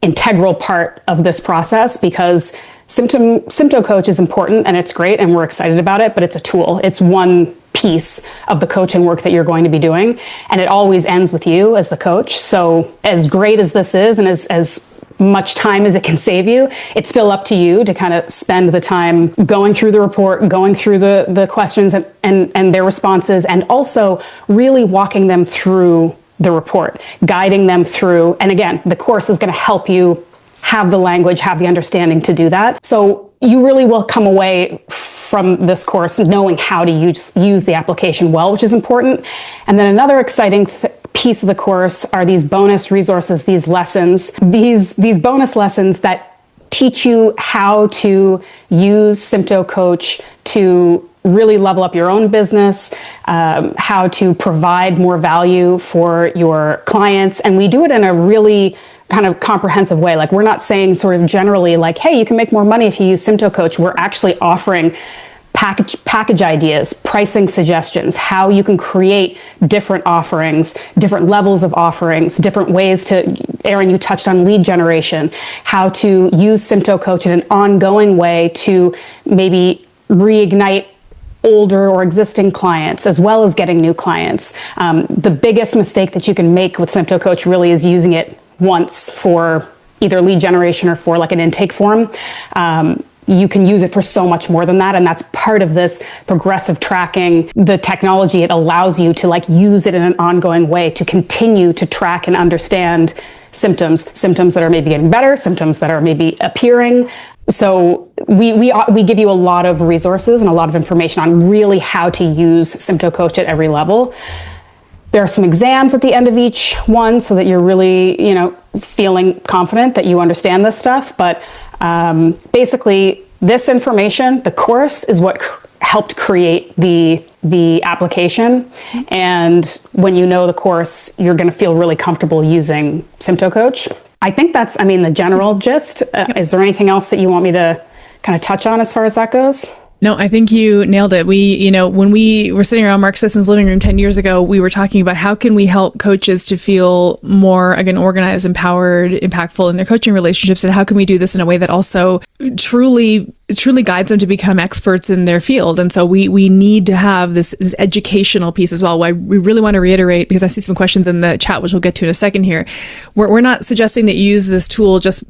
integral part of this process, because SymptoCoach is important and it's great and we're excited about it, but it's a tool. It's one piece of the coaching work that you're going to be doing, and it always ends with you as the coach. So as great as this is and as much time as it can save you, it's still up to you to kind of spend the time going through the report, going through the questions and their responses, and also really walking them through the report, guiding them through. And again, the course is going to help you have the language, have the understanding to do that. So you really will come away from this course knowing how to use the application well, which is important. And then another exciting piece of the course are these bonus resources, these lessons, these bonus lessons that teach you how to use SymptoCoach to really level up your own business, how to provide more value for your clients. And we do it in a really kind of comprehensive way. Like, we're not saying sort of generally like, hey, you can make more money if you use SymptoCoach. We're actually offering package ideas, pricing suggestions, how you can create different offerings, different levels of offerings, different ways to, Erin, you touched on lead generation, how to use SymptoCoach in an ongoing way to maybe reignite older or existing clients, as well as getting new clients. The biggest mistake that you can make with SymptoCoach really is using it once for either lead generation or for like an intake form. You can use it for so much more than that. And that's part of this progressive tracking, the technology. It allows you to like use it in an ongoing way to continue to track and understand symptoms that are maybe getting better, symptoms that are maybe appearing. So we give you a lot of resources and a lot of information on really how to use SymptoCoach at every level. There are some exams at the end of each one so that you're really, feeling confident that you understand this stuff. But basically, this information, the course, is what helped create the application. And when you know the course, you're going to feel really comfortable using SymptoCoach. I think that's, the general gist. Is there anything else that you want me to kind of touch on as far as that goes? No, I think you nailed it. When we were sitting around Mark Sisson's living room 10 years ago, we were talking about how can we help coaches to feel more, again, organized, empowered, impactful in their coaching relationships, and how can we do this in a way that also truly guides them to become experts in their field. And so we need to have this educational piece as well. Why we really want to reiterate, because I see some questions in the chat, which we'll get to in a second here. We're not suggesting that you use this tool just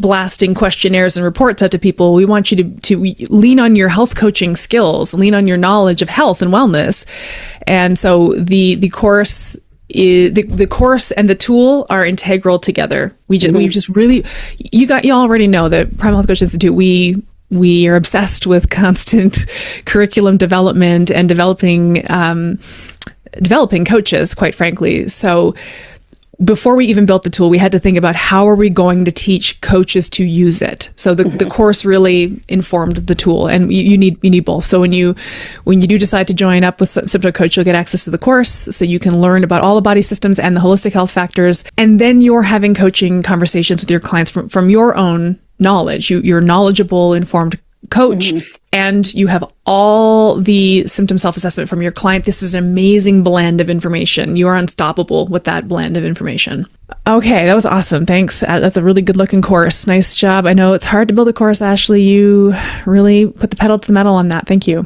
blasting questionnaires and reports out to people. We want you to lean on your health coaching skills, lean on your knowledge of health and wellness. And so the course the course and the tool are integral together. We just really, you already know that Primal Health Coach Institute, we are obsessed with constant curriculum development and developing coaches, quite frankly. So before we even built the tool, we had to think about how are we going to teach coaches to use it. So the course really informed the tool, and you need both. So when you do decide to join up with SymptoCoach, you'll get access to the course, so you can learn about all the body systems and the holistic health factors, and then you're having coaching conversations with your clients from your own knowledge. You're knowledgeable, informed coach, and you have all the symptom self-assessment from your client. This is an amazing blend of information. You are unstoppable with that blend of information. Okay, that was awesome. Thanks. That's a really good looking course. Nice job. I know it's hard to build a course, Ashleigh. You really put the pedal to the metal on that. Thank you.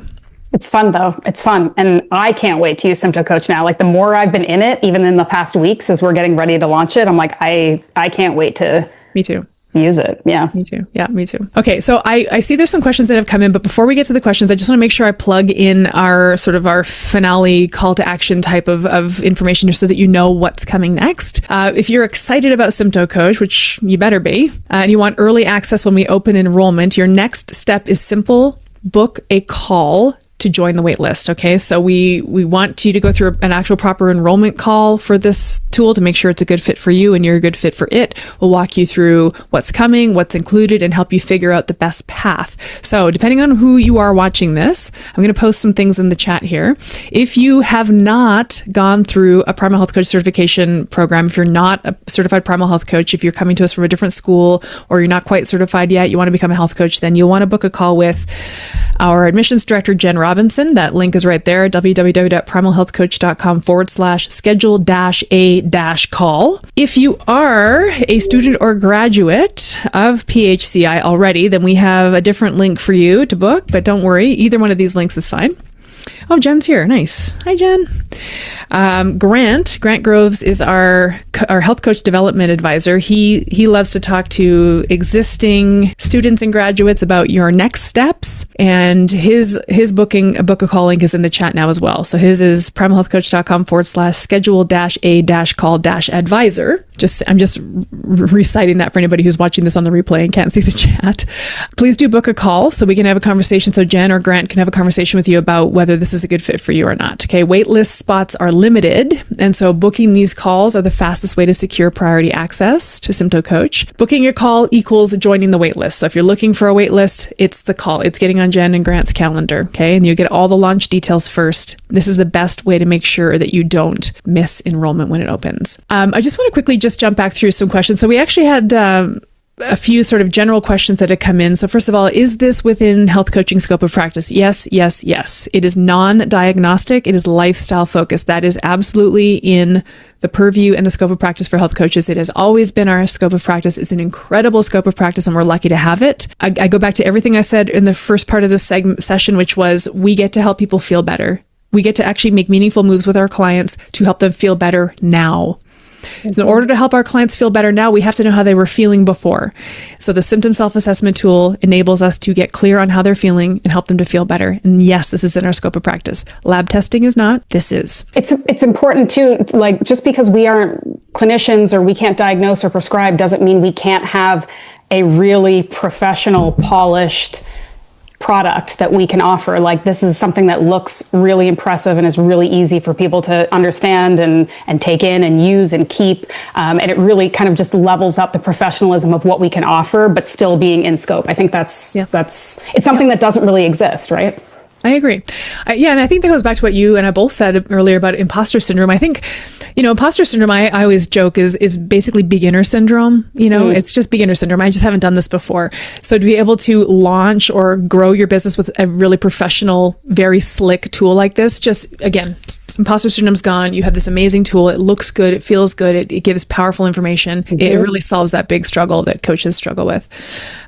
It's fun though. It's fun. And I can't wait to use SymptoCoach now. Like the more I've been in it, even in the past weeks as we're getting ready to launch it, I'm like, I can't wait to Me too. use it. Yeah. Me too. Yeah, me too. Okay. So I see there's some questions that have come in, but before we get to the questions, I just want to make sure I plug in our finale call to action type of information so that you know what's coming next. If you're excited about SymptoCoach, which you better be, and you want early access when we open enrollment, your next step is simple: book a call to join the wait list. Okay. So we want you to go through an actual proper enrollment call for this tool to make sure it's a good fit for you and you're a good fit for it. We'll walk you through what's coming, what's included, and help you figure out the best path. So depending on who you are watching this, I'm going to post some things in the chat here. If you have not gone through a Primal Health Coach certification program, if you're not a certified Primal Health Coach, if you're coming to us from a different school or you're not quite certified yet, you want to become a health coach, then you'll want to book a call with our admissions director, Jen Robinson. That link is right there, www.primalhealthcoach.com/schedule-a-call. If you are a student or graduate of PHCI already, then we have a different link for you to book, but don't worry, either one of these links is fine. Oh, Jen's here. Nice. Hi, Jen. Grant Groves is our health coach development advisor. He loves to talk to existing students and graduates about your next steps, and his book a call link is in the chat now as well. So his is primalhealthcoach.com/schedule-a-call-advisor. I'm just reciting that for anybody who's watching this on the replay and can't see the chat. Please do book a call so we can have a conversation, so Jen or Grant can have a conversation with you about whether this is a good fit for you or not. Okay, waitlist spots are limited, and so booking these calls are the fastest way to secure priority access to SymptoCoach. Booking a call equals joining the waitlist. So if you're looking for a waitlist, it's the call. It's getting on Jen and Grant's calendar. Okay, and you get all the launch details first. This is the best way to make sure that you don't miss enrollment when it opens. I just want to quickly just jump back through some questions. So we actually had a few sort of general questions that had come in. So first of all, is this within health coaching scope of practice? Yes, yes, yes. It is non-diagnostic. It is lifestyle focused. That is absolutely in the purview and the scope of practice for health coaches. It has always been our scope of practice. It's an incredible scope of practice, and we're lucky to have it. I go back to everything I said in the first part of this session, which was we get to help people feel better. We get to actually make meaningful moves with our clients to help them feel better now. So in order to help our clients feel better now, we have to know how they were feeling before. So the symptom self-assessment tool enables us to get clear on how they're feeling and help them to feel better. And yes, this is in our scope of practice. Lab testing is not. This is. It's important too, like just because we aren't clinicians or we can't diagnose or prescribe doesn't mean we can't have a really professional, polished product that we can offer. Like, this is something that looks really impressive and is really easy for people to understand and take in and use and keep. And it really kind of just levels up the professionalism of what we can offer, but still being in scope. I think it's something that doesn't really exist, right? I agree. And I think that goes back to what you and I both said earlier about imposter syndrome. I think, imposter syndrome, I always joke is basically beginner syndrome. It's just beginner syndrome. I just haven't done this before. So to be able to launch or grow your business with a really professional, very slick tool like this, just again, imposter syndrome's gone. You have this amazing tool. It looks good. It feels good. It gives powerful information. Mm-hmm. It really solves that big struggle that coaches struggle with.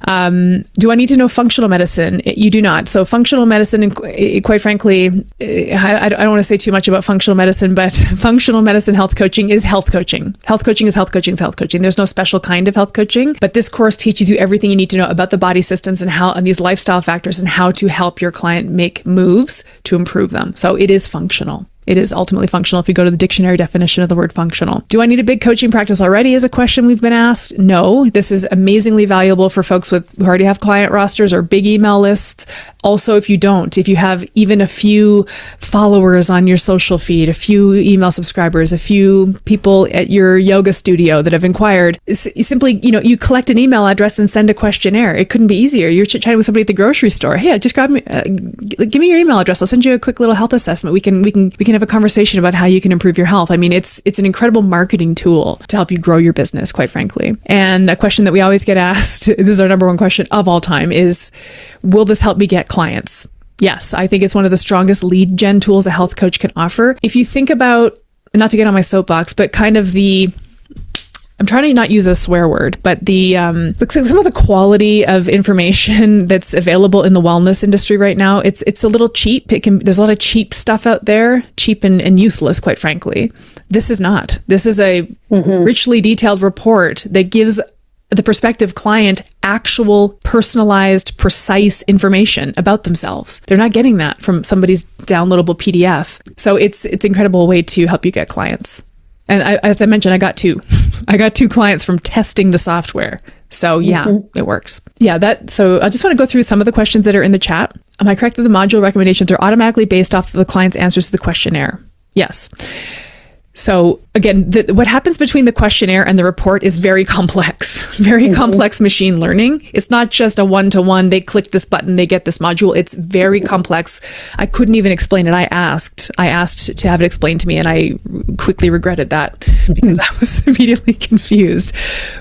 Do I need to know functional medicine? You do not. So functional medicine, quite frankly, I don't want to say too much about functional medicine, but functional medicine health coaching is health coaching. Health coaching is health coaching is health coaching. There's no special kind of health coaching, but this course teaches you everything you need to know about the body systems and these lifestyle factors and how to help your client make moves to improve them. So it is functional. It is ultimately functional if you go to the dictionary definition of the word functional. Do I need a big coaching practice already is a question we've been asked. No, this is amazingly valuable for folks who already have client rosters or big email lists. Also, if you have even a few followers on your social feed, a few email subscribers, a few people at your yoga studio that have inquired, simply, you collect an email address and send a questionnaire. It couldn't be easier. You're chatting with somebody at the grocery store. Hey, just grab me, give me your email address. I'll send you a quick little health assessment. We can have a conversation about how you can improve your health. I mean, it's an incredible marketing tool to help you grow your business, quite frankly. And a question that we always get asked, this is our number one question of all time, is, will this help me get clients? Yes, I think it's one of the strongest lead gen tools a health coach can offer. If you think about, not to get on my soapbox, but kind of I'm trying to not use a swear word, but some of the quality of information that's available in the wellness industry right now, it's a little cheap. There's a lot of cheap stuff out there, cheap and useless, quite frankly. This is not. This is a richly detailed report that gives the prospective client actual personalized, precise information about themselves. They're not getting that from somebody's downloadable PDF. So it's an incredible way to help you get clients. And as I mentioned, I got two clients from testing the software. So yeah, it works. So I just want to go through some of the questions that are in the chat. Am I correct that the module recommendations are automatically based off of the client's answers to the questionnaire? Yes. So again, what happens between the questionnaire and the report is very complex, complex machine learning. It's not just a one-to-one, they click this button, they get this module. It's very complex. I couldn't even explain it. I asked to have it explained to me, and I quickly regretted that because I was immediately confused.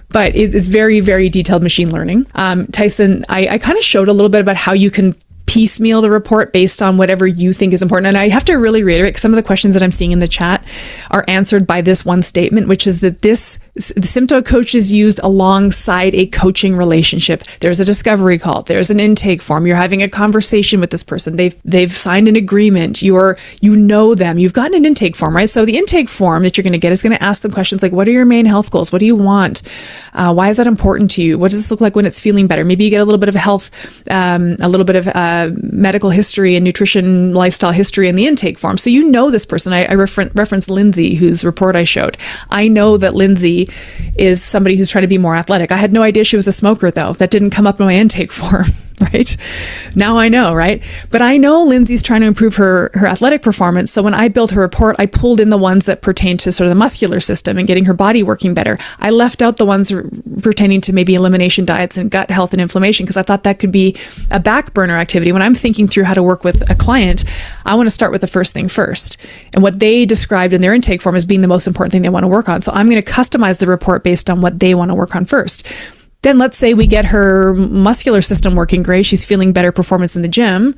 But it's very, very detailed machine learning. Tyson, I kind of showed a little bit about how you can piecemeal the report based on whatever you think is important. And I have to really reiterate, some of the questions that I'm seeing in the chat are answered by this one statement, which is that the SymptoCoach is used alongside a coaching relationship. There's a discovery call. There's an intake form. You're having a conversation with this person. They've signed an agreement. You know them. You've gotten an intake form, right? So the intake form that you're going to get is going to ask them questions like, what are your main health goals? What do you want? Why is that important to you? What does this look like when it's feeling better? Maybe you get a little bit of health, a little bit of medical history and nutrition, lifestyle history in the intake form. So you know this person. I referenced Lindsay, whose report I showed. I know that Lindsay is somebody who's trying to be more athletic. I had no idea she was a smoker, though. That didn't come up in my intake form. Right? Now I know, right? But I know Lindsay's trying to improve her athletic performance. So when I built her report, I pulled in the ones that pertain to sort of the muscular system and getting her body working better. I left out the ones pertaining to maybe elimination diets and gut health and inflammation because I thought that could be a back burner activity. When I'm thinking through how to work with a client, I want to start with the first thing first. And what they described in their intake form as being the most important thing they want to work on. So I'm going to customize the report based on what they want to work on first. Then let's say we get her muscular system working great. She's feeling better performance in the gym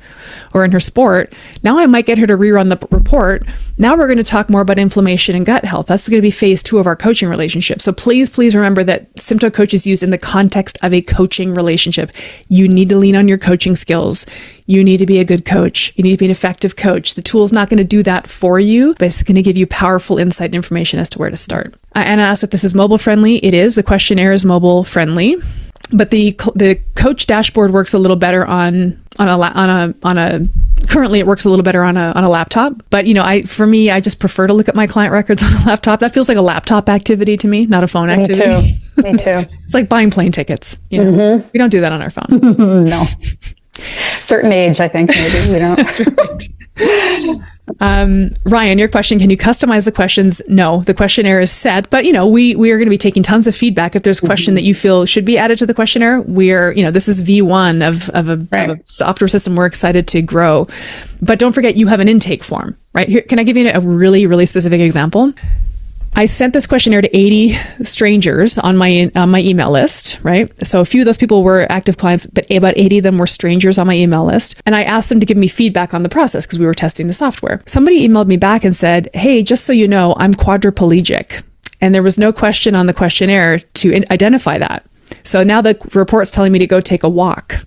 or in her sport. Now I might get her to rerun the report. Now we're going to talk more about inflammation and gut health. That's going to be phase 2 of our coaching relationship. So please remember that SymptoCoach is used in the context of a coaching relationship. You need to lean on your coaching skills. You need to be a good coach. You need to be an effective coach. The tool's not going to do that for you, but it's going to give you powerful insight and information as to where to start. Anna asked if this is mobile friendly. It is. The questionnaire is mobile friendly, but the coach dashboard works a little better on a currently it works a little better on a laptop. But I just prefer to look at my client records on a laptop. That feels like a laptop activity to me, not a phone activity. Me too. It's like buying plane tickets. We don't do that on our phone. No. Certain age, I think, maybe we don't. That's right. Ryan, your question, can you customize the questions? No, the questionnaire is set, but we are going to be taking tons of feedback. If there's a question that you feel should be added to the questionnaire, this is V1 of a software system we're excited to grow. But don't forget, you have an intake form, right? Here, can I give you a really, really specific example? I sent this questionnaire to 80 strangers on my email list, right? So a few of those people were active clients, but about 80 of them were strangers on my email list. And I asked them to give me feedback on the process because we were testing the software. Somebody emailed me back and said, hey, just so you know, I'm quadriplegic. And there was no question on the questionnaire to identify that. So now the report's telling me to go take a walk.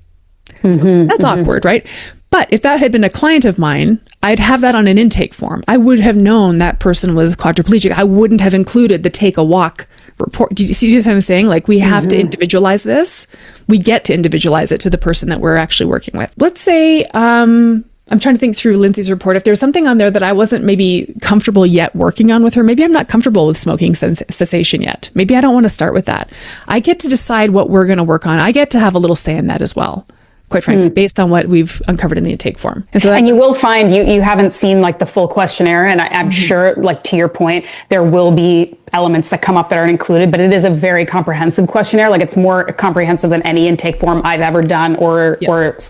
So that's awkward, right? But if that had been a client of mine, I'd have that on an intake form. I would have known that person was quadriplegic. I wouldn't have included the take a walk report. Do you see what I'm saying? Like, we have to individualize this. We get to individualize it to the person that we're actually working with. Let's say, I'm trying to think through Lindsay's report. If there's something on there that I wasn't maybe comfortable yet working on with her, maybe I'm not comfortable with smoking cessation yet. Maybe I don't want to start with that. I get to decide what we're going to work on. I get to have a little say in that as well, quite frankly, based on what we've uncovered in the intake form. And you will find you haven't seen like the full questionnaire. And I'm sure, like, to your point, there will be elements that come up that aren't included, but it is a very comprehensive questionnaire. Like, it's more comprehensive than any intake form I've ever done or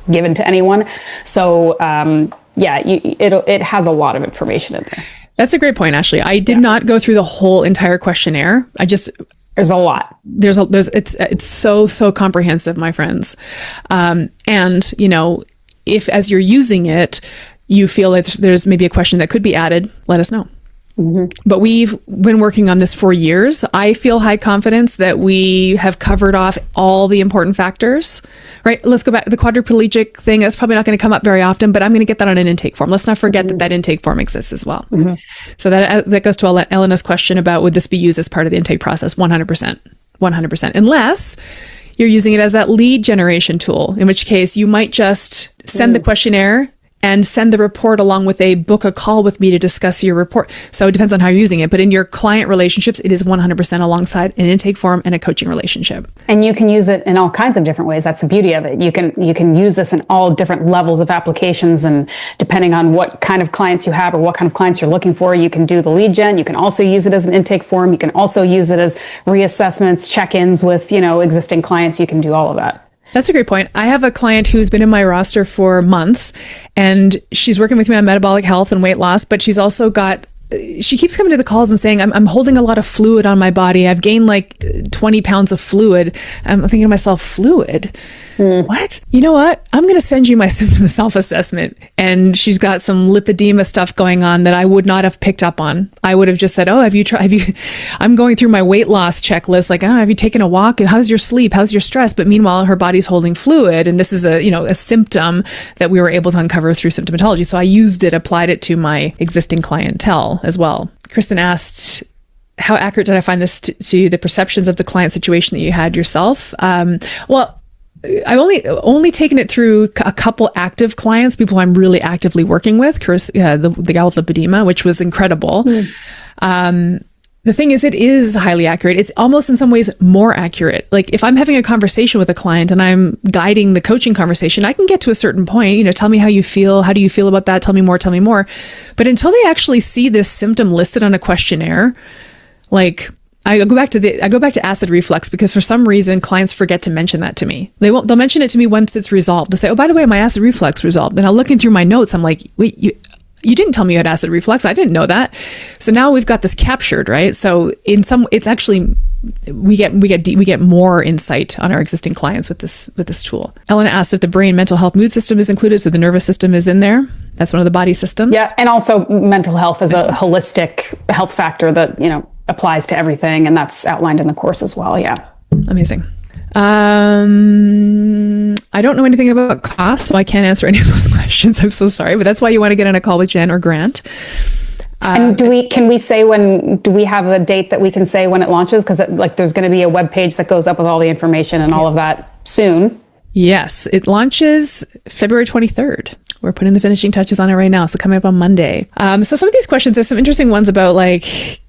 given to anyone. So it has a lot of information in there. That's a great point, Ashleigh. I did not go through the whole entire questionnaire. There's a lot. It's so comprehensive, my friends. And if as you're using it, you feel like there's maybe a question that could be added, let us know. But we've been working on this for years. I feel high confidence that we have covered off all the important factors, right? Let's go back to the quadriplegic thing. That's probably not going to come up very often, but I'm going to get that on an intake form. Let's not forget that intake form exists as well. So that goes to Elena's question about, would this be used as part of the intake process? 100%, unless you're using it as that lead generation tool, in which case you might just send the questionnaire and send the report along with book a call with me to discuss your report. So it depends on how you're using it. But in your client relationships, it is 100% alongside an intake form and a coaching relationship. And you can use it in all kinds of different ways. That's the beauty of it. You can use this in all different levels of applications, and depending on what kind of clients you have or what kind of clients you're looking for, you can do the lead gen. You can also use it as an intake form. You can also use it as reassessments, check-ins with, existing clients. You can do all of that. That's a great point. I have a client who's been in my roster for months, and she's working with me on metabolic health and weight loss, but she's also she keeps coming to the calls and saying, I'm holding a lot of fluid on my body. I've gained like 20 pounds of fluid. I'm thinking to myself, fluid? What? You know what? I'm going to send you my symptom self-assessment. And she's got some lipedema stuff going on that I would not have picked up on. I would have just said, I'm going through my weight loss checklist. Like, have you taken a walk? How's your sleep? How's your stress? But meanwhile, her body's holding fluid. And this is a symptom that we were able to uncover through symptomatology. So I applied it to my existing clientele as well. Kristen asked, how accurate did I find this to the perceptions of the client situation that you had yourself? Well, I've only taken it through a couple active clients, people I'm really actively working with, the gal with lipedema, which was incredible. The thing is, it is highly accurate. It's almost in some ways more accurate. Like, if I'm having a conversation with a client and I'm guiding the coaching conversation, I can get to a certain point, tell me how you feel. How do you feel about that? Tell me more. But until they actually see this symptom listed on a questionnaire, like, I go back to acid reflux, because for some reason clients forget to mention that to me. They'll mention it to me once it's resolved. They'll say, oh, by the way, my acid reflux resolved. And I'm looking through my notes. I'm like, wait, you didn't tell me you had acid reflux. I didn't know that. So now we've got this captured, right? So it's actually, we get more insight on our existing clients with this tool. Elena asked if the brain, mental health, mood system is included. So the nervous system is in there. That's one of the body systems. Yeah. And also mental health is a holistic health factor that, applies to everything. And that's outlined in the course as well. Yeah. Amazing. I don't know anything about cost, so I can't answer any of those questions. I'm so sorry, but that's why you want to get on a call with Jen or Grant. And do we have a date that we can say when it launches? Because there's going to be a web page that goes up with all the information and all of that soon. Yes, it launches February 23rd. We're putting the finishing touches on it right now. So coming up on Monday. So some of these questions, there's some interesting ones about, like,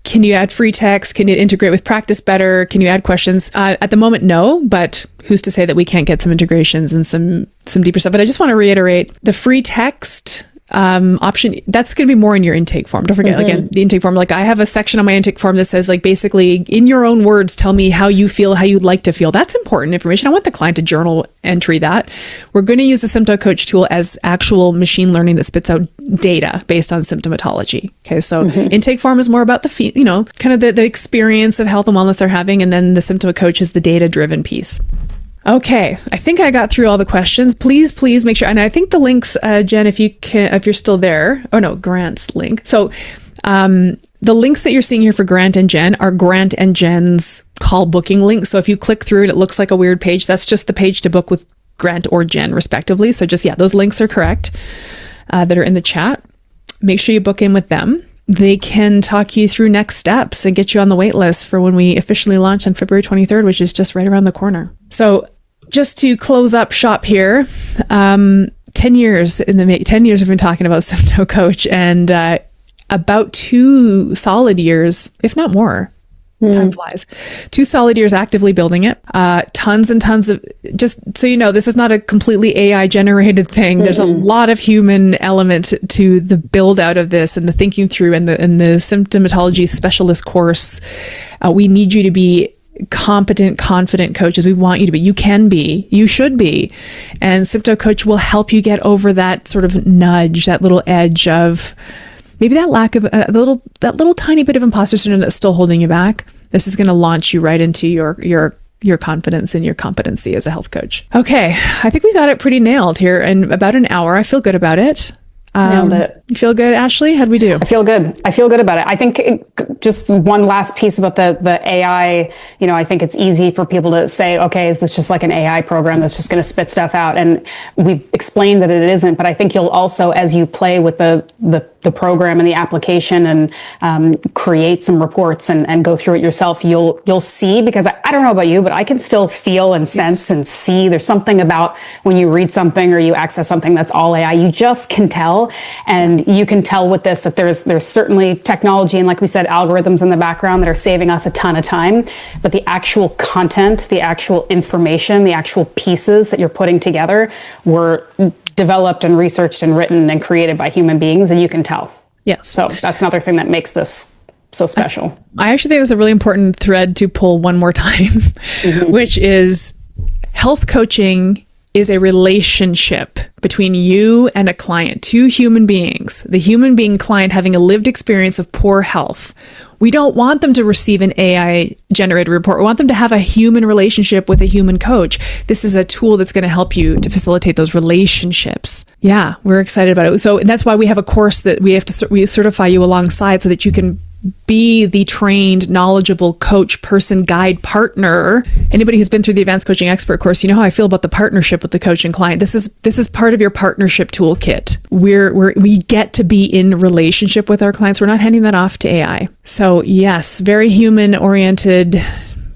Can you add free text? Can you integrate with Practice Better? Can you add questions? At the moment, no, but who's to say that we can't get some integrations and some deeper stuff? But I just want to reiterate the free text option, that's going to be more in your intake form. Don't forget, again, the intake form. Like I have a section on my intake form that says, like, basically in your own words, tell me how you feel, how you'd like to feel. That's important information. I want the client to journal entry that. We're going to use the SymptoCoach tool as actual machine learning that spits out data based on symptomatology. Okay. So intake form is more about the, kind of the experience of health and wellness they're having. And then the SymptoCoach is the data driven piece. Okay, I think I got through all the questions. Please make sure. And I think the links, Jen, if you're still there. Oh no, Grant's link. So the links that you're seeing here for Grant and Jen are Grant and Jen's call booking links. So if you click through it, it looks like a weird page. That's just the page to book with Grant or Jen, respectively. So just, those links are correct that are in the chat. Make sure you book in with them. They can talk you through next steps and get you on the wait list for when we officially launch on February 23rd, which is just right around the corner. So just to close up shop here, 10 years we've been talking about SymptoCoach, and about 2 solid years, if not more, time flies, 2 solid years actively building it. Tons and tons of, just so you know, this is not a completely AI generated thing. There's a lot of human element to the build out of this and the thinking through and the symptomatology specialist course. We need you to be competent, confident coaches. We want you to be. You can be. You should be. And SymptoCoach will help you get over that sort of nudge, that little edge of maybe that lack of that little tiny bit of imposter syndrome that's still holding you back. This is going to launch you right into your confidence and your competency as a health coach. Okay, I think we got it pretty nailed here in about an hour. I feel good about it. Nailed it. You feel good, Ashleigh? How'd we do? I feel good. I feel good about it. I think just one last piece about the AI, I think it's easy for people to say, okay, is this just like an AI program that's just going to spit stuff out? And we've explained that it isn't, but I think you'll also, as you play with the program and the application and create some reports and go through it yourself, you'll see, because I don't know about you, but I can still feel and sense and see. There's something about when you read something or you access something that's all AI, you just can tell. And you can tell with this that there's certainly technology and, like we said, algorithms in the background that are saving us a ton of time, but the actual content, the actual information, the actual pieces that you're putting together were developed and researched and written and created by human beings, and you can tell. Yes. So that's another thing that makes this so special. I actually think that's a really important thread to pull one more time, which is health coaching is a relationship between you and a client, 2 human beings, the human being client having a lived experience of poor health. We don't want them to receive an AI generated report. We want them to have a human relationship with a human coach. This is a tool that's going to help you to facilitate those relationships. Yeah, we're excited about it. So that's why we have a course that we certify you alongside so that you can be the trained, knowledgeable coach, person, guide, partner. Anybody who's been through the Advanced Coaching Expert course, you know how I feel about the partnership with the coach and client. This is part of your partnership toolkit. We get to be in relationship with our clients. We're not handing that off to AI. So yes, very human-oriented,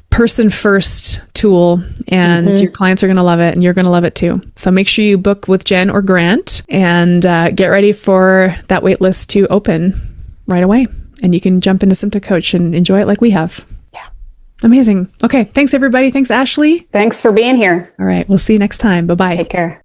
person-first tool, and your clients are going to love it, and you're going to love it too. So make sure you book with Jen or Grant, and get ready for that wait list to open right away. And you can jump into SymptoCoach and enjoy it like we have. Yeah. Amazing. Okay. Thanks, everybody. Thanks, Ashleigh. Thanks for being here. All right. We'll see you next time. Bye-bye. Take care.